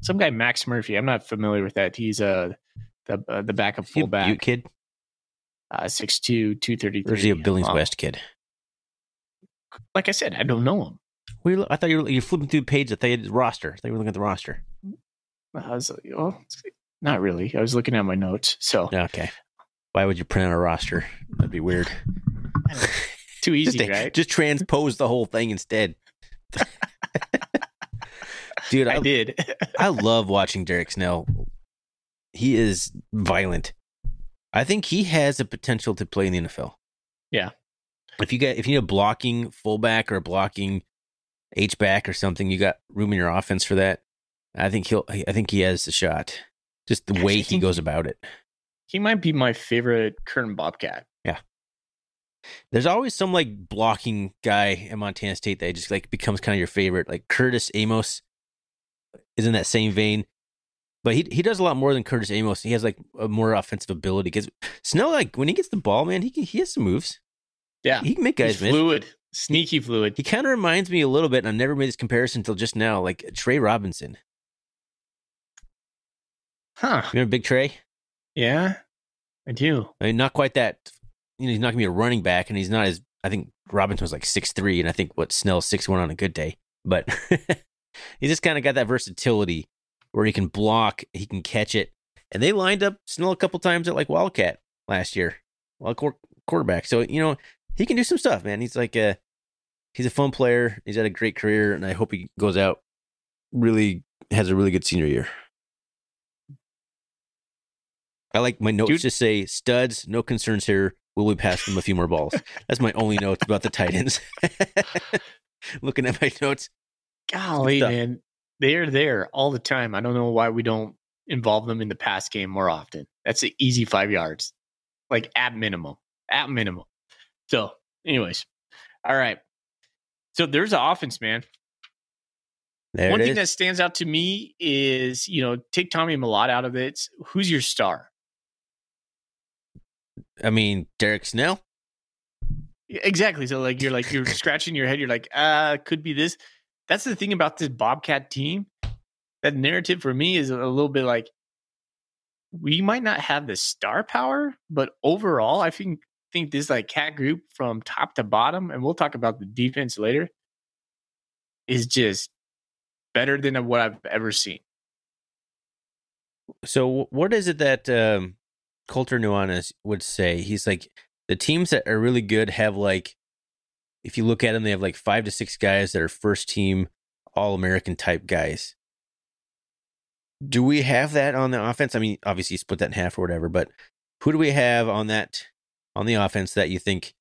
Some guy, Max Murphy. I'm not familiar with that. He's the backup fullback. Butte kid? 6'2", 233. Or is he a Billings West kid? Like I said, I don't know him. I thought you were flipping through the page. I thought you had the roster. I thought you were looking at the roster. I was like, well, not really. I was looking at my notes. So okay. Why would you print out a roster? That'd be weird. Too easy, right? Just transpose the whole thing instead. Dude, I did. I love watching Derek Snell. He is violent. I think he has the potential to play in the NFL. Yeah. if you need a blocking fullback or a blocking H back or something, you got room in your offense for that. I think he has a shot. Just the way he goes about it. He might be my favorite current Bobcat. Yeah. There's always some like blocking guy at Montana State that just like becomes kind of your favorite. Like Curtis Amos is in that same vein. But he does a lot more than Curtis Amos. He has like a more offensive ability because Snell, like when he gets the ball, man, he has some moves. Yeah. He can make guys miss. Fluid. Sneaky fluid. He kind of reminds me a little bit, and I never made this comparison until just now, like Trey Robinson. Huh. You know Big Trey? Yeah, I do. I mean, not quite that. He's not going to be a running back, and he's not as. I think Robinson was like 6'3", and I think Snell's 6'1" on a good day. But he just kind of got that versatility where he can block, he can catch it. And they lined up Snell a couple times at like Wildcat last year, quarterback. So, he can do some stuff, man. He's like he's a fun player. He's had a great career, and I hope he goes out has a really good senior year. I like my notes to say studs, no concerns here. Will we pass them a few more balls? That's my only notes about the tight ends. Looking at my notes. Golly, man. They're there all the time. I don't know why we don't involve them in the pass game more often. That's an easy 5 yards. Like at minimum. At minimum. So, anyways. All right. So there's the offense, man. One thing that stands out to me is, take Tommy Mellott out of it. Who's your star? I mean, Derek Snell. Exactly. So you're scratching your head. You're like, could be this. That's the thing about this Bobcat team. That narrative for me is a little bit like, we might not have the star power, but overall, I think this like cat group from top to bottom, and we'll talk about the defense later, is just better than what I've ever seen. So what is it that Coulter Nuanez would say? He's like, the teams that are really good have like, if you look at them, they have like 5 to 6 guys that are first team All-American type guys. Do we have that on the offense? I mean, obviously you split that in half or whatever, but who do we have on the offense that you think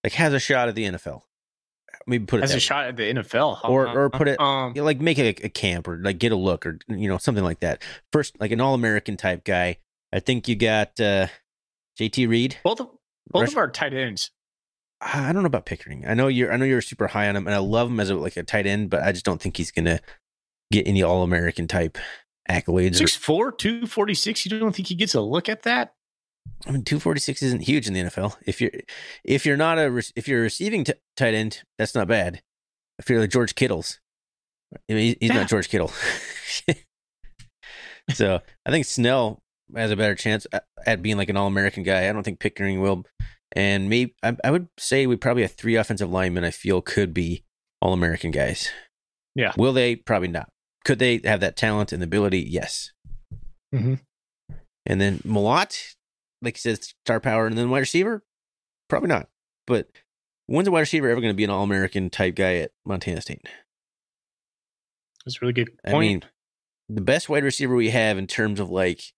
like has a shot at the NFL? Maybe put it as a shot at the NFL, or put it like make it a camp or like get a look or something like that. First, like an All-American type guy. I think you got JT Reed. Both of our tight ends. I don't know about Pickering. I know you're super high on him, and I love him as a tight end, but I just don't think he's gonna get any All-American type accolades. 6'4", 246. You don't think he gets a look at that? I mean, 246 isn't huge in the NFL. If you're a receiving tight end, that's not bad. If you're like George Kittle's, I mean, he's not George Kittle. So I think Snell has a better chance at being like an All-American guy. I don't think Pickering will. And maybe I would say we probably have 3 offensive linemen I feel could be All-American guys. Yeah. Will they? Probably not. Could they have that talent and ability? Yes. Mm-hmm. And then Mellott, like you said, star power, and then wide receiver? Probably not. But when's a wide receiver ever going to be an All-American type guy at Montana State? That's a really good point. I mean, the best wide receiver we have in terms of like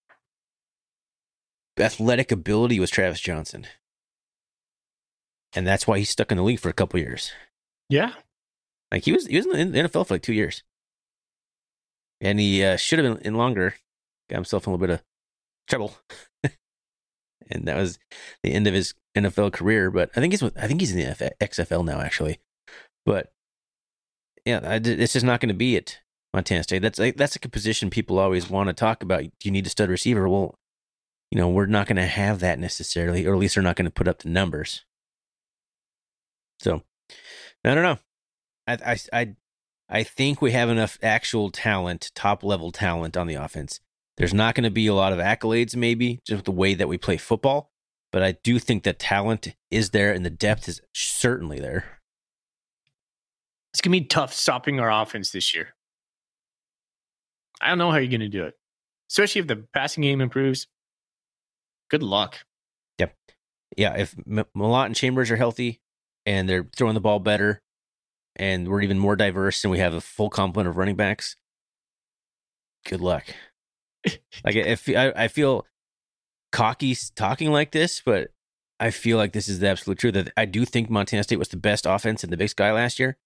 athletic ability was Travis Johnson. And that's why he's stuck in the league for a couple years. Yeah. Like he was in the NFL for like 2 years. And he should have been in longer. Got himself in a little bit of trouble. And that was the end of his NFL career. But I think he's in the XFL now, actually. But yeah, it's just not going to be at Montana State. That's like a position people always want to talk about. Do you need a stud receiver? Well, we're not going to have that necessarily, or at least they're not going to put up the numbers. So I don't know. I think we have enough actual talent, top level talent on the offense. There's not going to be a lot of accolades, maybe, just the way that we play football. But I do think that talent is there and the depth is certainly there. It's going to be tough stopping our offense this year. I don't know how you're going to do it, especially if the passing game improves. Good luck. Yep. Yeah, if Mellott and Chambers are healthy and they're throwing the ball better and we're even more diverse and we have a full complement of running backs, good luck. Like I feel cocky talking like this, but I feel like this is the absolute truth. That I do think Montana State was the best offense in the Big Sky last year.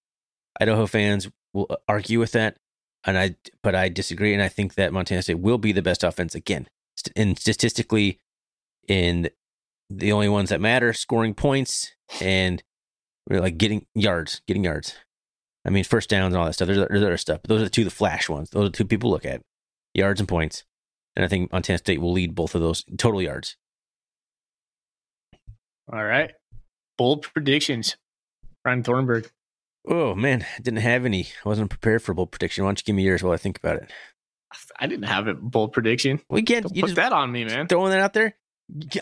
Idaho fans will argue with that, but I disagree, and I think that Montana State will be the best offense again. And statistically, in the only ones that matter, scoring points and like getting yards. I mean, first downs and all that stuff. There's other stuff, but those are the flash ones. Those are the two people look at, yards and points. And I think Montana State will lead both of those total yards. All right. Bold predictions. Ryan Thornburg. Oh, man. I didn't have any. I wasn't prepared for a bold prediction. Why don't you give me yours while I think about it? I didn't have a bold prediction. We can't. Don't you put just that on me, man. throwing that out there?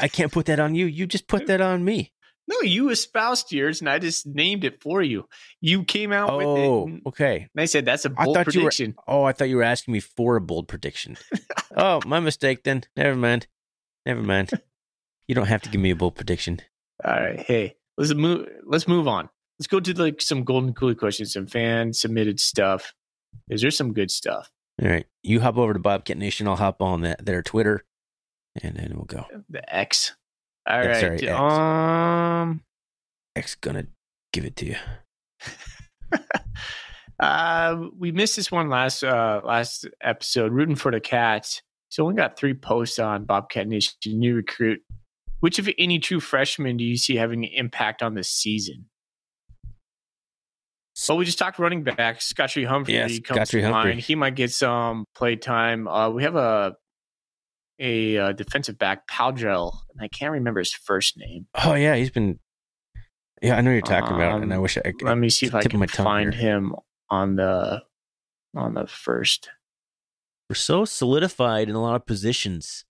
I can't put that on you. You just put that on me. No, you espoused yours, and I just named it for you. You came out with it. Oh, okay. And I said, that's a bold prediction. I thought you were asking me for a bold prediction. Oh, my mistake then. Never mind. You don't have to give me a bold prediction. All right. Hey, let's move on. Let's go to like some Golden Coolie questions, some fan submitted stuff. Is there some good stuff? All right. You hop over to Bobcat Nation. I'll hop on their Twitter, and then we'll go. The X. All Yeah, right. sorry, X gonna give it to you. We missed this one last episode. Rooting for the Cats. So only got 3 posts on Bobcat Nation. New recruit. Which of any true freshman do you see having an impact on this season? Well, we just talked running back. Scotty Humphrey comes to mind. He might get some play time. We have a defensive back, Powdrell, and I can't remember his first name. Oh yeah, he's been. Yeah, I know you're talking about, and I wish I. Let me see if I can find him on the first. We're so solidified in a lot of positions.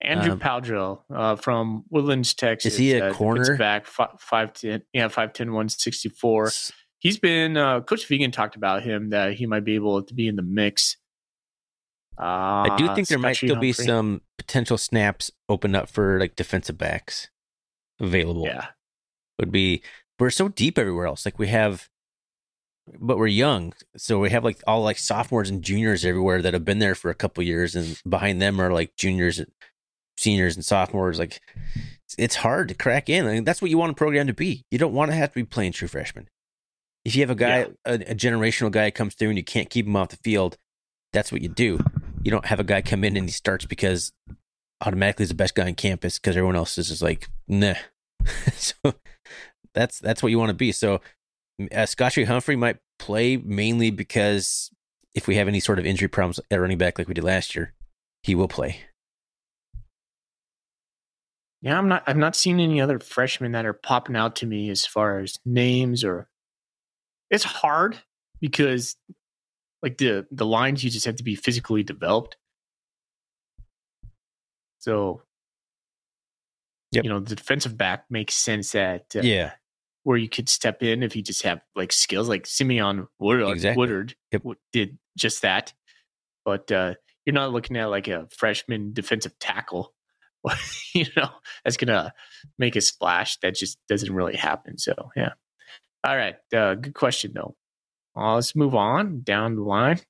Andrew Powdrell from Woodlands, Texas. Is he a corner? Back 5'10", 164. He's been Coach Vegan talked about him that he might be able to be in the mix. I do think there might still be some potential snaps open up for like defensive backs available. Yeah, we're so deep everywhere else. Like we have, but we're young, so we have like all like sophomores and juniors everywhere that have been there for a couple years, and behind them are like juniors, seniors, and sophomores. Like it's hard to crack in. I mean, that's what you want a program to be. You don't want to have to be playing true freshmen. If you have a guy, a generational guy comes through and you can't keep him off the field, that's what you do. You don't have a guy come in and he starts because automatically he's the best guy on campus because everyone else is just like, nah. So that's what you want to be. So Scotty Humphrey might play mainly because if we have any sort of injury problems at running back like we did last year, he will play. Yeah, I've not seen any other freshmen that are popping out to me as far as names or. It's hard because like the lines, you just have to be physically developed. So, the defensive back makes sense at where you could step in if you just have like skills like Simeon Woodard did just that. But you're not looking at like a freshman defensive tackle, that's going to make a splash. That just doesn't really happen. So, yeah. All right. Good question, though. Let's move on down the line.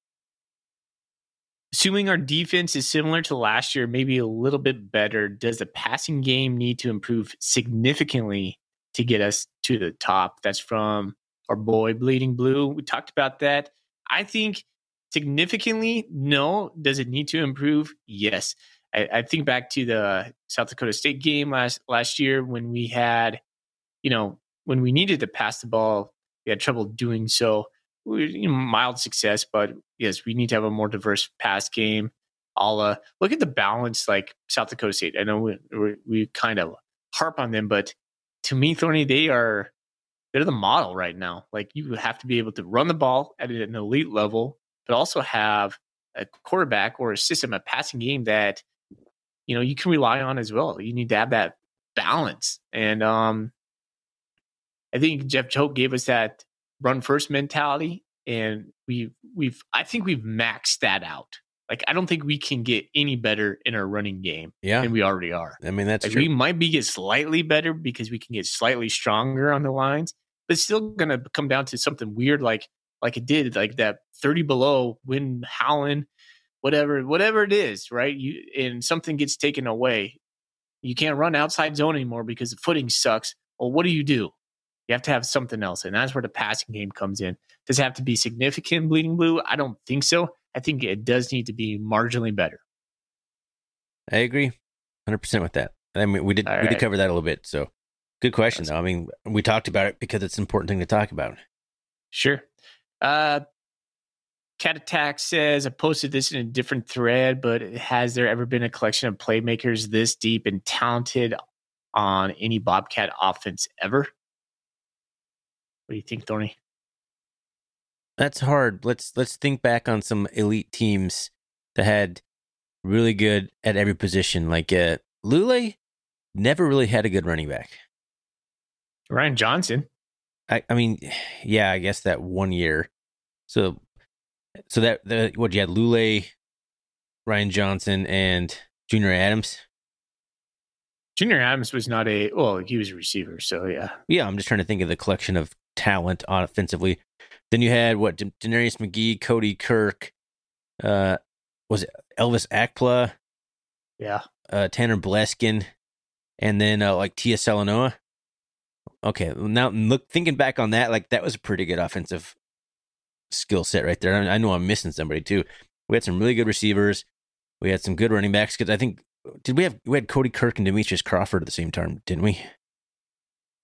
Assuming our defense is similar to last year, maybe a little bit better, does the passing game need to improve significantly to get us to the top? That's from our boy Bleeding Blue. We talked about that. I think significantly, no. Does it need to improve? Yes. I think back to the South Dakota State game last year when we had, when we needed to pass the ball, we had trouble doing so. Mild success, but yes, we need to have a more diverse pass game. Look at the balance like South Dakota State. I know we kind of harp on them, but to me, Thorny, they're the model right now. Like you have to be able to run the ball at an elite level, but also have a quarterback or a system, a passing game that you can rely on as well. You need to have that balance, and I think Jeff Choate gave us that run first mentality, and I think we've maxed that out. Like I don't think we can get any better in our running game than we already are. I mean, that's like, true. We might get slightly better because we can get slightly stronger on the lines, but it's still going to come down to something weird like it did, like that 30 below, wind howling, whatever it is, right? And something gets taken away. You can't run outside zone anymore because the footing sucks. Well, what do? You have to have something else. And that's where the passing game comes in. Does it have to be significant, Bleeding Blue? I don't think so. I think it does need to be marginally better. I agree 100% with that. I mean, we did cover that a little bit. So good question, though. I mean, we talked about it because it's an important thing to talk about. Sure. Cat Attack says, I posted this in a different thread, but has there ever been a collection of playmakers this deep and talented on any Bobcat offense ever? What do you think, Thorny? That's hard. Let's think back on some elite teams that had really good at every position. Like Lule never really had a good running back. Ryan Johnson. I mean, yeah, I guess that 1 year. So that what you had Lule, Ryan Johnson, and Junior Adams. Junior Adams was not he was a receiver, so yeah. Yeah, I'm just trying to think of the collection of talent offensively. Then you had Denarius McGee, Cody Kirk, was it Elvis Akpla? Yeah. Tanner Bleskin, and then like Tia Salanoa. Okay, now thinking back on that, like that was a pretty good offensive skill set right there. I know I'm missing somebody too. We had some really good receivers. We had some good running backs. Because I think we had Cody Kirk and Demetrius Crawford at the same time, didn't we?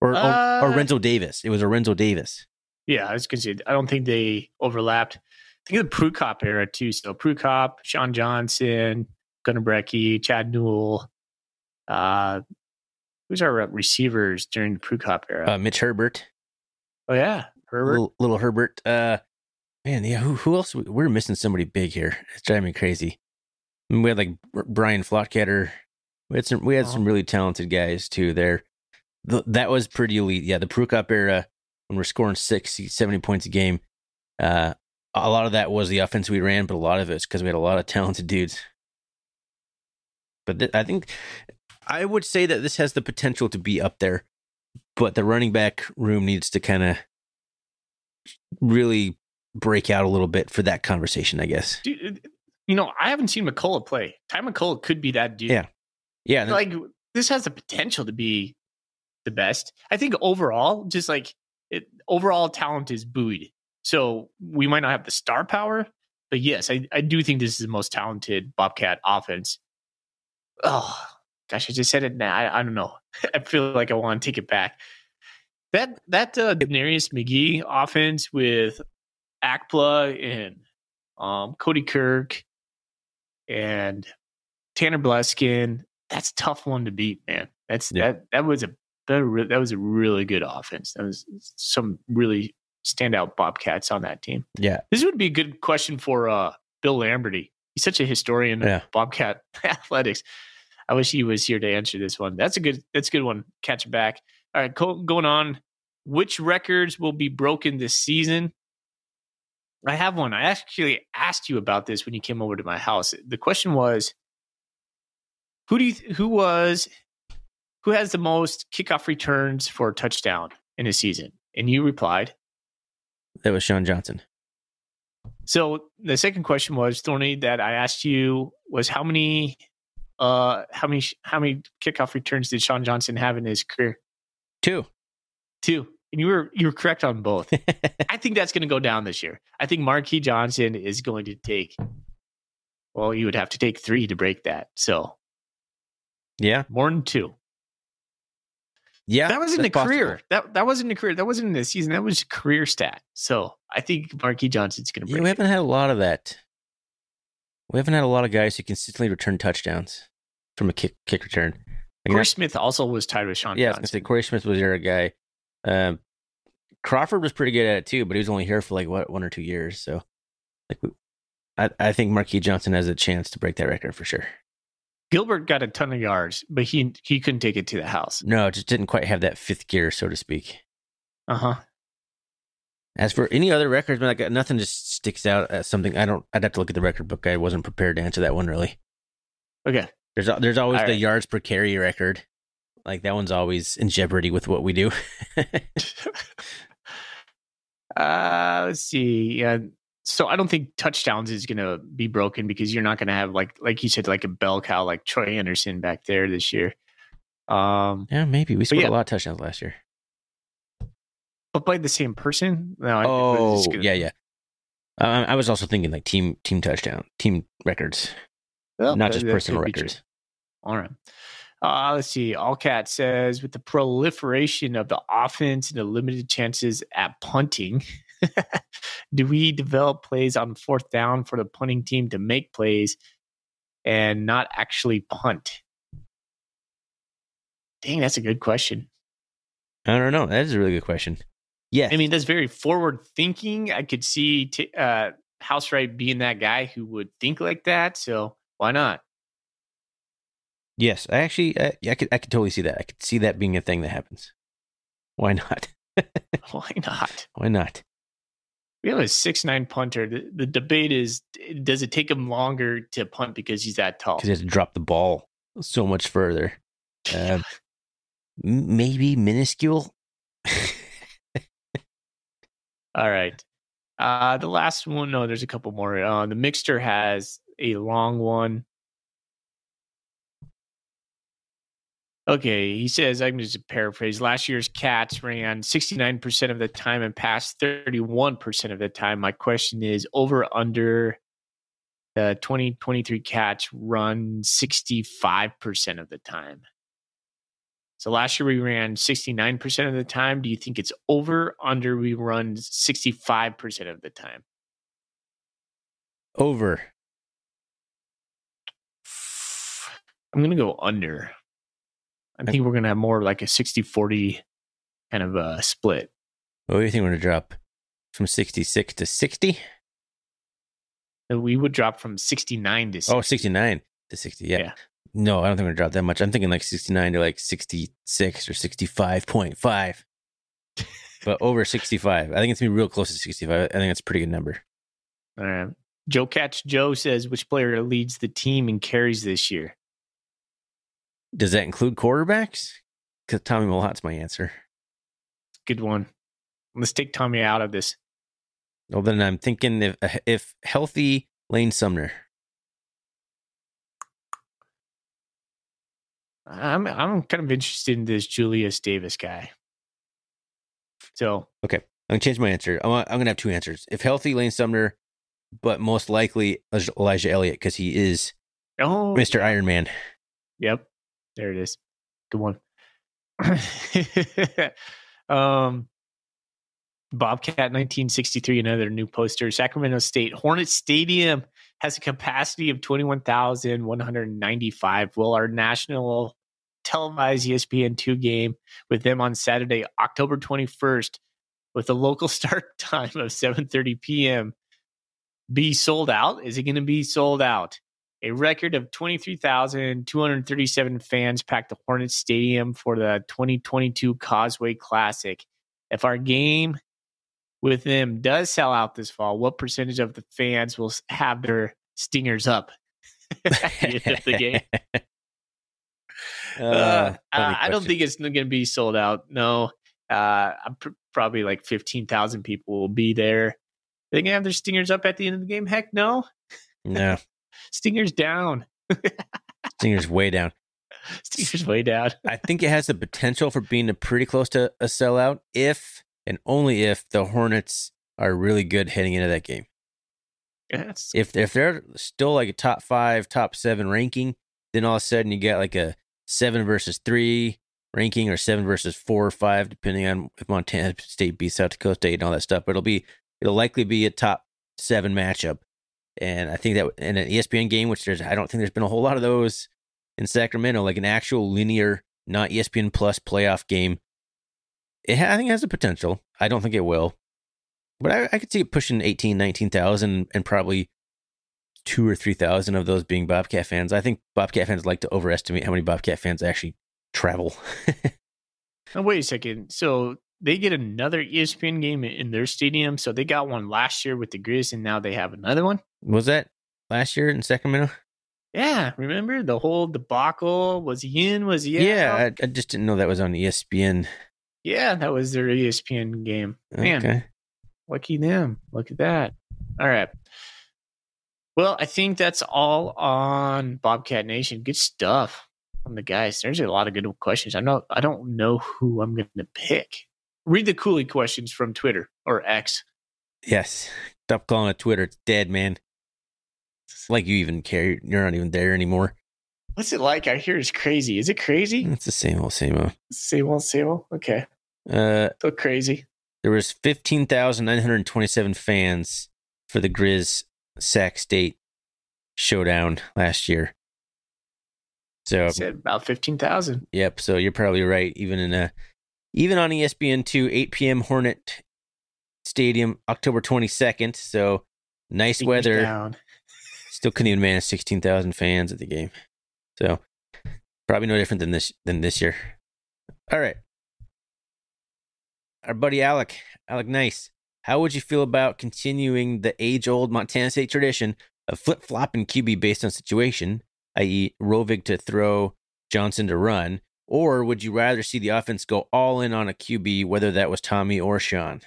Or Renzo Davis. It was a Renzo Davis. Yeah, I was going to say, I don't think they overlapped. I think the Prukop era too. So Prukop, Sean Johnson, Gunnar Brecky, Chad Newell. Who's our receivers during the Prukop era? Mitch Herbert. Oh yeah, Herbert. Little Herbert. Man, yeah. Who else? We're missing somebody big here. It's driving me crazy. I mean, we had like Brian Flotketter. We had some really talented guys too there. That was pretty elite. Yeah, the Prukop era when we're scoring 60, 70 points a game. A lot of that was the offense we ran, but a lot of it's because we had a lot of talented dudes. But I think I would say that this has the potential to be up there, but the running back room needs to kind of really break out a little bit for that conversation, I guess. Dude, I haven't seen McCullough play. Ty McCullough could be that dude. Yeah. Like this has the potential to be the best. I think overall, just like overall talent is buoyed. So we might not have the star power, but yes, I do think this is the most talented Bobcat offense. Oh gosh, I just said it now. I don't know. I feel like I want to take it back. That Denarius McGee offense with Akpla and Cody Kirk and Tanner Bleskin, that's a tough one to beat, man. That was a really good offense. That was some really standout Bobcats on that team. Yeah. This would be a good question for Bill Lamberty. He's such a historian of Bobcat athletics. I wish he was here to answer this one. That's a good one. Catch it back. All right, going on. Which records will be broken this season? I have one. I actually asked you about this when you came over to my house. The question was, who has the most kickoff returns for a touchdown in a season? And you replied, that was Sean Johnson. So the second question was, Thorny, that I asked you was how many kickoff returns did Sean Johnson have in his career? Two. And you were correct on both. I think that's going to go down this year. I think Marquis Johnson is going to take, well, you would have to take 3 to break that. So yeah, more than 2. Yeah, that was in the career. That wasn't a career. That wasn't in the season. That was a career stat. So I think Marquis Johnson's going to break. Yeah, we haven't had a lot of that. We haven't had a lot of guys who consistently return touchdowns from a kick return. Like Corey Smith also was tied with Sean Johnson. I was going to say Corey Smith was your guy. Crawford was pretty good at it too, but he was only here for like 1 or 2 years. So, I think Marquis Johnson has a chance to break that record for sure. Gilbert got a ton of yards, but he couldn't take it to the house. No, it just didn't quite have that fifth gear, so to speak. As for any other records, man, like nothing just sticks out as something. I'd have to look at the record book. I wasn't prepared to answer that one really. Okay. There's always the yards per carry record. Like that one's always in jeopardy with what we do. Let's see. Yeah. So I don't think touchdowns is going to be broken because you're not going to have like you said, like a bell cow like Troy Anderson back there this year. Yeah, maybe. We scored yeah. a lot of touchdowns last year. But by the same person? No. Yeah. I was also thinking like team touchdown, team records, not just personal records. All right. Let's see. Allcat says, with the proliferation of the offense and the limited chances at punting, do we develop plays on fourth down for the punting team to make plays and not actually punt? Dang, that's a good question. I don't know. That is a really good question. Yes. I mean, that's very forward thinking. I could see Housewright being that guy who would think like that. So why not? Yes, I actually, I could totally see that. I could see that being a thing that happens. Why not? Why not? Why not? We have a 6'9" punter. The debate is, does it take him longer to punt because he's that tall? Because he has to drop the ball so much further. Maybe minuscule. All right. The last one, no, there's a couple more. The Mixter has a long one. Okay, he says, I'm just paraphrase. Last year's Cats ran 69% of the time and passed 31% of the time. My question is, over under the 2023 Cats run 65% of the time. So last year we ran 69% of the time. Do you think it's over, under, we run 65% of the time? Over. I'm going to go under. I think we're going to have more like a 60-40 kind of a split. What do you think we're going to drop? From 66 to 60? We would drop from 69 to 60. Oh, 69 to 60, yeah. No, I don't think we're going to drop that much. I'm thinking like 69 to like 66 or 65.5. But over 65. I think it's going to be real close to 65. I think that's a pretty good number. All right. Joe Catch Joe says, which player leads the team in carries this year? Does that include quarterbacks? Because Tommy Mulhat's my answer. Good one. Let's take Tommy out of this. Well, then I'm thinking if healthy, Lane Sumner. I'm kind of interested in this Julius Davis guy. So okay, I'm gonna change my answer. I'm gonna have two answers. If healthy, Lane Sumner, but most likely Elijah Elliott because he is Mr. Iron Man. Yep, there it is. Good one. Bobcat 1963, another new poster. Sacramento State Hornet Stadium has a capacity of 21,195. Will our national televised ESPN2 game with them on Saturday, October 21st, with a local start time of 7:30 p.m. be sold out? Is it going to be sold out? A record of 23,237 fans packed the Hornet Stadium for the 2022 Causeway Classic. If our game with them does sell out this fall, what percentage of the fans will have their stingers up at the end of the game? I don't think it's going to be sold out. No, probably like 15,000 people will be there. They can have their stingers up at the end of the game. Heck no. No. Stingers down. Stingers way down. Stingers way down. I think it has the potential for being pretty close to a sellout if and only if the Hornets are really good heading into that game. Yes. If they're still like a top 5, top 7 ranking, then all of a sudden you get like a 7 versus 3 ranking or 7 versus 4 or 5, depending on if Montana State beats South Dakota State and all that stuff. But it'll likely be a top 7 matchup. And I think that in an ESPN game, which I don't think there's been a whole lot of those in Sacramento, like an actual linear, not ESPN Plus playoff game, I think it has the potential. I don't think it will. But I could see it pushing 18,000, 19,000 and probably 2,000 or 3,000 of those being Bobcat fans. I think Bobcat fans like to overestimate how many Bobcat fans actually travel. Oh, wait a second. So they get another ESPN game in their stadium. So they got one last year with the Grizz, and now they have another one. Was that last year in Sacramento? Yeah, remember the whole debacle? Was he in? Was he out? Yeah, I just didn't know that was on ESPN. Yeah, that was their ESPN game. Man, okay. Lucky them. Look at that. All right. Well, I think that's all on Bobcat Nation. Good stuff. on the guys. There's a lot of good questions. I don't know who I'm going to pick. Read the Cooley questions from Twitter or X. Yes. Stop calling it Twitter. It's dead, man. It's like you even care. You're not even there anymore. What's it like? I hear it's crazy. Is it crazy? It's the same old, same old. Same old, same old. Okay. Still crazy. There was 15,927 fans for the Grizz Sac State showdown last year. So I said about 15,000. Yep. So you're probably right. Even on ESPN2, 8 p.m. Hornet Stadium, October 22nd. So nice weather. Down. Still couldn't even manage 16,000 fans at the game. So probably no different than this year. All right. Our buddy Alec Nice. How would you feel about continuing the age-old Montana State tradition of flip-flopping QB based on situation, i.e. Rovig to throw, Johnson to run, or would you rather see the offense go all in on a QB, whether that was Tommy or Sean?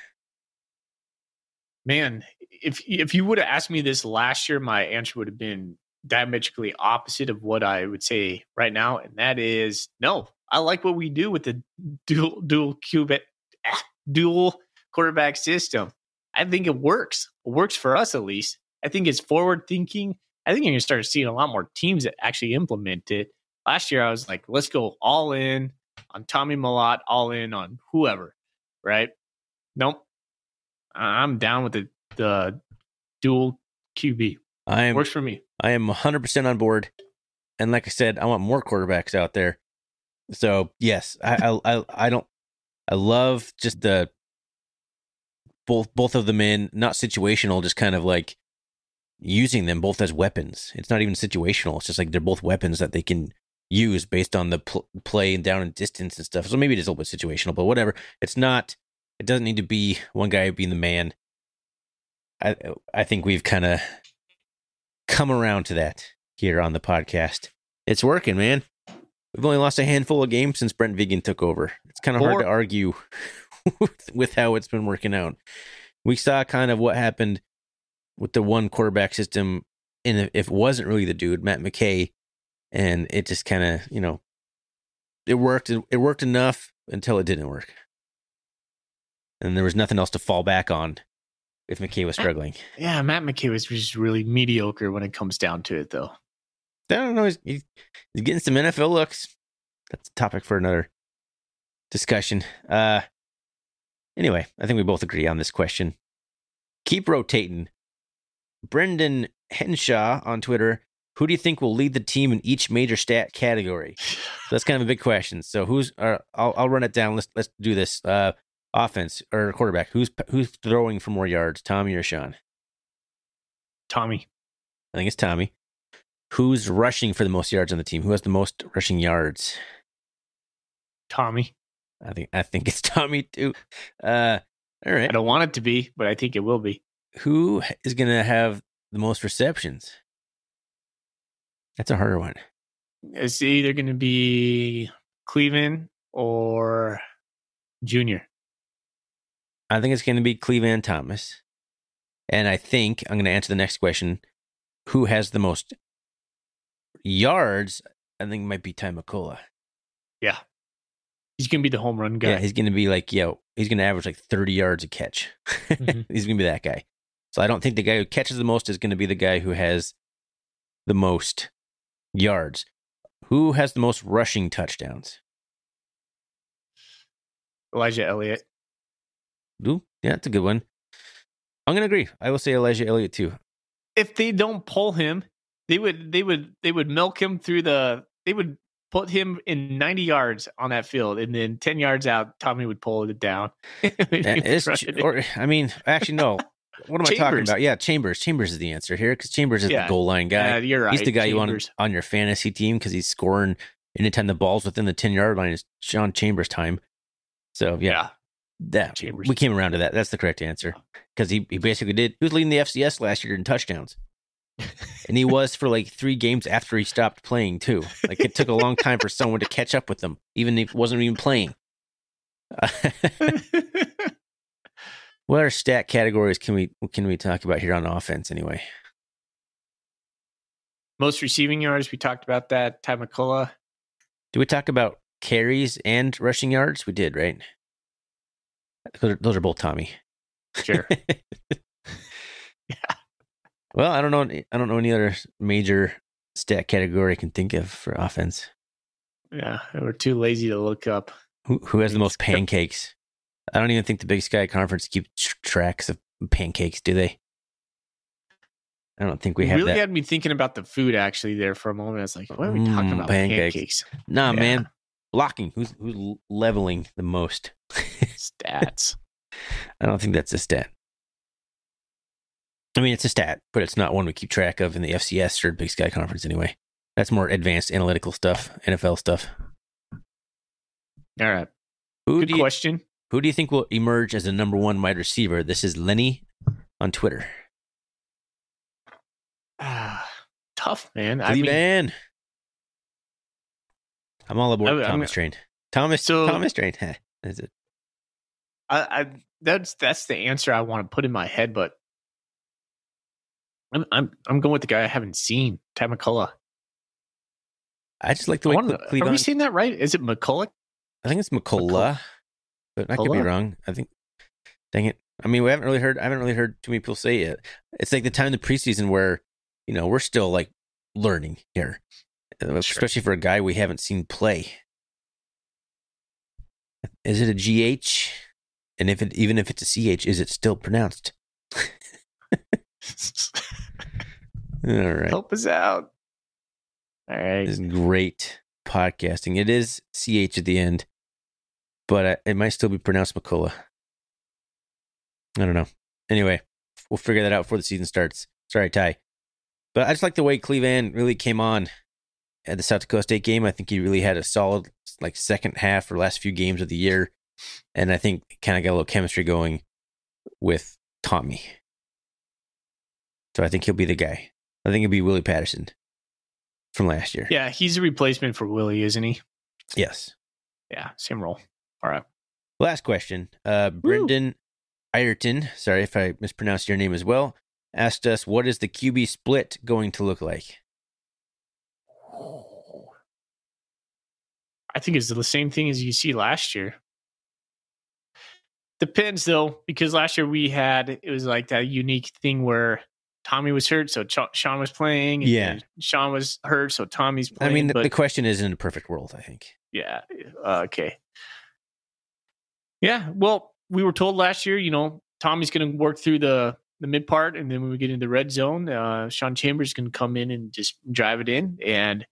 Man, if you would have asked me this last year, my answer would have been diametrically opposite of what I would say right now, and that is no. I like what we do with the dual quarterback system. I think it works. It works for us at least. I think it's forward thinking. I think you're going to start seeing a lot more teams that actually implement it. Last year, I was like, let's go all in on Tommy Mellott, all in on whoever, right? Nope. I'm down with the dual QB. Works for me. I am 100% on board. And like I said, I want more quarterbacks out there. So yes, I love just the both of them in, not situational, just kind of like using them both as weapons. It's not even situational. It's just like they're both weapons that they can use based on the play and down and distance and stuff. So maybe it is a little bit situational, but whatever. It doesn't need to be one guy being the man. I think we've kind of come around to that here on the podcast. It's working, man. We've only lost a handful of games since Brent Vigen took over. It's kind of hard to argue with how it's been working out. We saw kind of what happened with the one quarterback system, and if it wasn't really the dude, Matt McKay, and it just kind of, it worked. It worked enough until it didn't work. And there was nothing else to fall back on if McKay was struggling. Yeah, Matt McKay was just really mediocre when it comes down to it, though. I don't know. He's getting some NFL looks. That's a topic for another discussion. Anyway, I think we both agree on this question. Keep rotating. Brendan Henshaw on Twitter. Who do you think will lead the team in each major stat category? So that's kind of a big question. So I'll run it down. Let's do this. Offense or quarterback. Who's throwing for more yards, Tommy or Sean? Tommy. I think it's Tommy. Who's rushing for the most yards on the team? Who has the most rushing yards? Tommy. I think it's Tommy too. All right. I don't want it to be, but I think it will be. Who is going to have the most receptions? That's a harder one. It's either going to be Cleveland or Junior. I think it's going to be Cleveland Thomas. And I think I'm going to answer the next question. Who has the most yards? I think it might be Ty McCullough. Yeah. He's going to be the home run guy. Yeah, he's going to be like, he's going to average like 30 yards a catch. Mm-hmm. He's going to be that guy. So I don't think the guy who catches the most is going to be the guy who has the most yards. Who has the most rushing touchdowns? Elijah Elliott. Ooh, yeah, that's a good one. I'm going to agree. I will say Elijah Elliott too. If they don't pull him, they would milk him through they would put him in 90 yards on that field, and then 10 yards out, Tommy would pull it down. Actually, no. What am I talking about? Yeah, Chambers. Chambers is the answer here because Chambers is the goal line guy. Yeah, you're right. He's the guy you want on your fantasy team because he's scoring anytime the ball's within the 10-yard line. Is Sean Chambers' time. So, yeah. We came around to that. That's the correct answer because he basically did. He was leading the FCS last year in touchdowns. And he was for like 3 games after he stopped playing too. Like it took a long time for someone to catch up with him, even if he wasn't even playing. What other stat categories can we talk about here on offense anyway? Most receiving yards, we talked about that. Ty McCullough. Did we talk about carries and rushing yards? We did, right? Those are both Tommy. Sure. Well, I don't know any other major stat category I can think of for offense. Yeah, we're too lazy to look up. Who has the most pancakes? I don't even think the Big Sky Conference keeps tracks of pancakes, do they? I don't think we have really that. had me thinking about the food actually there for a moment. I was like, what are we talking about? Pancakes. Nah, Yeah. man. Blocking. Who's leveling the most? Stats. I don't think that's a stat. I mean, it's a stat, but it's not one we keep track of in the FCS or Big Sky Conference anyway. That's more advanced analytical stuff, NFL stuff. All right. Good question. Who do you think will emerge as the number one wide receiver? This is Lenny on Twitter. Tough, man. Cleveland. I'm all aboard Thomas Train. Thomas Train. Is it? That's the answer I want to put in my head, but I'm going with the guy I haven't seen, Ty McCullough. I just like the way Cleveland. Are we seeing that right? Is it McCullough? I think it's McCullough, but I could be wrong. I think. Dang it! I mean, I haven't really heard too many people say it. It's like the time in the preseason where we're still like learning here, especially for a guy we haven't seen play. Is it a GH? And even if it's a CH, is it still pronounced? All right. Help us out. All right. This is great podcasting. It is CH at the end, but it might still be pronounced McCullough. I don't know. Anyway, we'll figure that out before the season starts. Sorry, Ty. But I just like the way Cleveland really came on at the South Dakota State game. I think he really had a solid second half or last few games of the year. And I think kind of got a little chemistry going with Tommy. So I think he'll be the guy. I think it'll be Willie Patterson from last year. Yeah, he's a replacement for Willie, isn't he? Yes. Yeah, same role. All right. Last question. Brendan Ireton, sorry if I mispronounced your name as well, asked us, what is the QB split going to look like? I think it's the same thing as you see last year. Depends, though, because last year it was like that unique thing where Tommy was hurt, so Sean was playing. And Sean was hurt, so Tommy's playing. I mean, the question is in a perfect world, I think. Yeah. Okay. Yeah. Well, we were told last year, Tommy's going to work through the mid part, and then when we get into the red zone, Sean Chambers can come in and just drive it in. And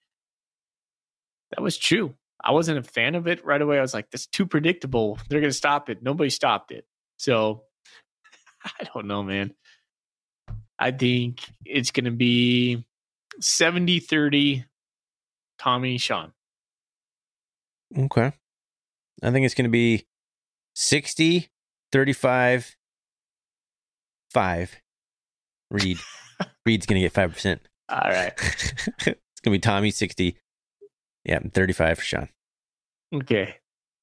that was true. I wasn't a fan of it right away. I was like, that's too predictable. They're going to stop it. Nobody stopped it. So I don't know, man. I think it's going to be 70-30 Tommy, Sean. Okay. I think it's going to be 60-35-5. Reed. Reed's going to get 5%. All right. It's going to be Tommy 60. Yeah, 35 for Sean. Okay.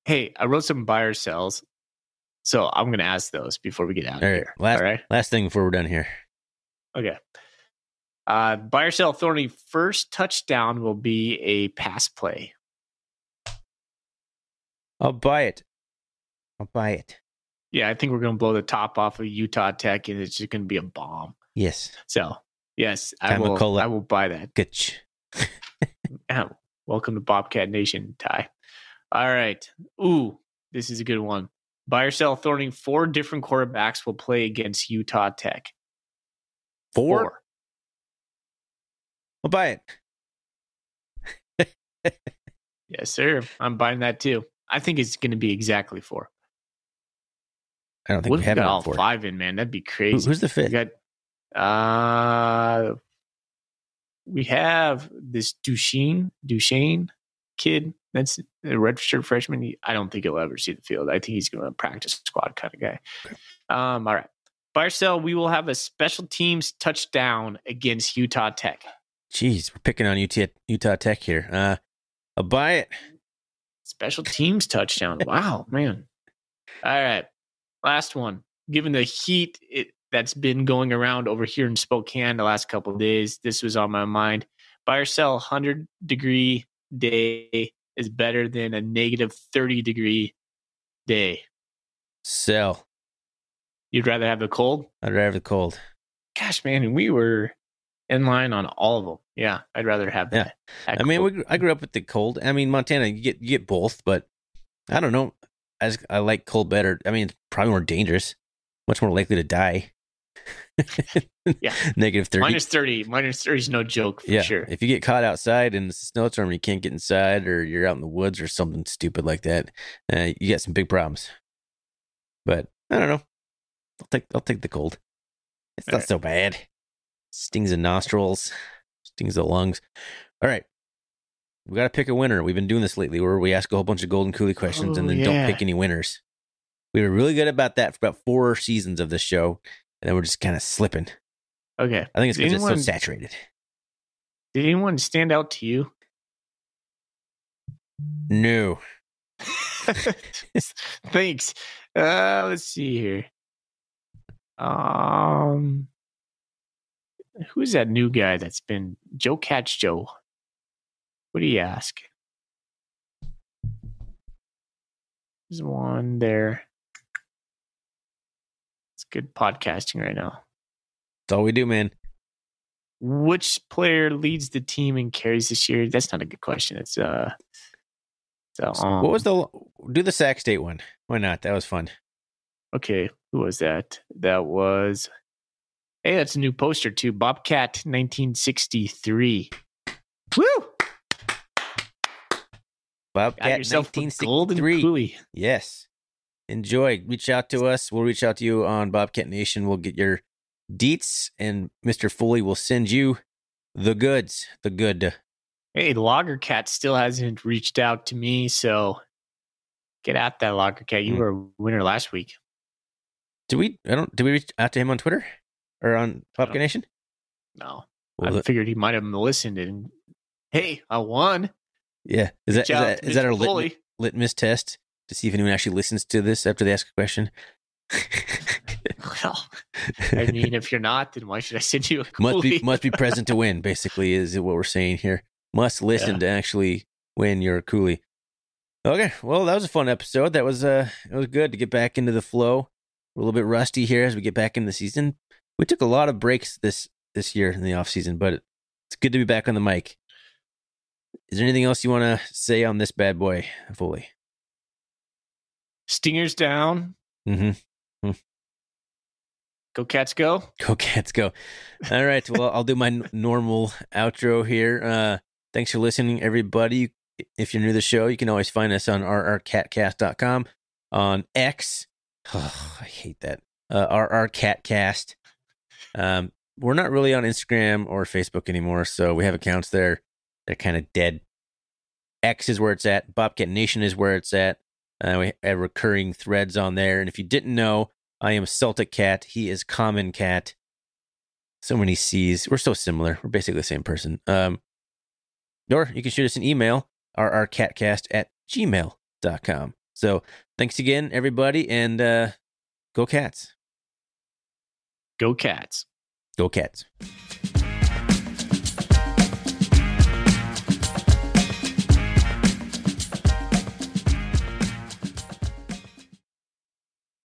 Hey, I wrote some buyer sells, so I'm going to ask those before we get out of here. All right. Last thing before we're done here. Okay. Buyer sell Thorny, first touchdown will be a pass play. I'll buy it. Yeah, I think we're going to blow the top off of Utah Tech, and it's just going to be a bomb. Yes. So, yes, I will buy that. Good. Welcome to Bobcat Nation, Ty. All right. Ooh, this is a good one. Buy or sell Thorny, 4 different quarterbacks will play against Utah Tech. 4? I'll buy it. Yes, sir. I'm buying that too. I think it's going to be exactly 4. I don't think we have all 4. 5 in, man. That'd be crazy. Who's the 5th? We have this Duchesne kid. That's a redshirt freshman. I don't think he'll ever see the field. I think he's going to practice squad kind of guy. Okay. All right. Buy or sell, we will have a special teams touchdown against Utah Tech. Jeez, we're picking on Utah Tech here. I'll buy it. Special teams touchdown. Wow, man. All right. Last one. Given the heat that's been going around over here in Spokane the last couple of days, this was on my mind. Buy or sell, 100-degree day is better than a negative 30-degree day. Sell. You'd rather have the cold? I'd rather have the cold. Gosh, man, we were in line on all of them. Yeah, I'd rather have that. I mean, I grew up with the cold. I mean, Montana, you get both, but I don't know. I like cold better. I mean, it's probably more dangerous, much more likely to die. Yeah. Negative 30. Minus 30 is no joke for sure. If you get caught outside and it's a snowstorm and you can't get inside, or you're out in the woods or something stupid like that, you get some big problems. But I don't know. I'll take the cold. It's not so bad. Stings the nostrils, stings the lungs. All right. We got to pick a winner. We've been doing this lately where we ask a whole bunch of Golden Coolie questions and then don't pick any winners. We were really good about that for about 4 seasons of this show, and then we're just kind of slipping. Okay. I think it's because it's so saturated. Did anyone stand out to you? No. Thanks. Let's see here. Who's that new guy that's been Joe Catch Joe? What do you ask? There's one there. It's good podcasting right now. That's all we do, man. Which player leads the team and carries this year? That's not a good question. It's what was do the Sac State one? Why not? That was fun. Okay, who was that? That was that's a new poster too. Bobcat 1963. Woo! Bobcat 1963. Yes. Enjoy. Reach out to us. We'll reach out to you on Bobcat Nation. We'll get your deets, and Mr. Foley will send you the goods. The good. Hey, Lager Cat still hasn't reached out to me, so get at that, Lager Cat. You were a winner last week. Did we reach out to him on Twitter or on Bobcat Nation? No. I figured he might have listened and hey, I won. Yeah. Is that our litmus test to see if anyone actually listens to this after they ask a question? Well, I mean, if you're not, then why should I send you a coolie? Must be present to win, basically, is what we're saying here. Must listen to actually win your coolie. Okay, well, that was a fun episode. It was good to get back into the flow. We're a little bit rusty here as we get back into the season. We took a lot of breaks this year in the off season, but it's good to be back on the mic. Is there anything else you want to say on this bad boy, Foley? Stingers down. Mm-hmm. Go Cats go. Go Cats go. All right. Well, I'll do my normal outro here. Thanks for listening, everybody. If you're new to the show, you can always find us on rrcatcast.com, on X. Oh, I hate that. rrcatcast. We're not really on Instagram or Facebook anymore, so we have accounts there. They're kind of dead. X is where it's at. Bobcat Nation is where it's at. We have recurring threads on there. And if you didn't know, I am Celtic Cat. He is Common Cat. So many C's. We're so similar. We're basically the same person. Or you can shoot us an email, rrcatcast@gmail.com. So thanks again, everybody, and go Cats. Go Cats. Go Cats.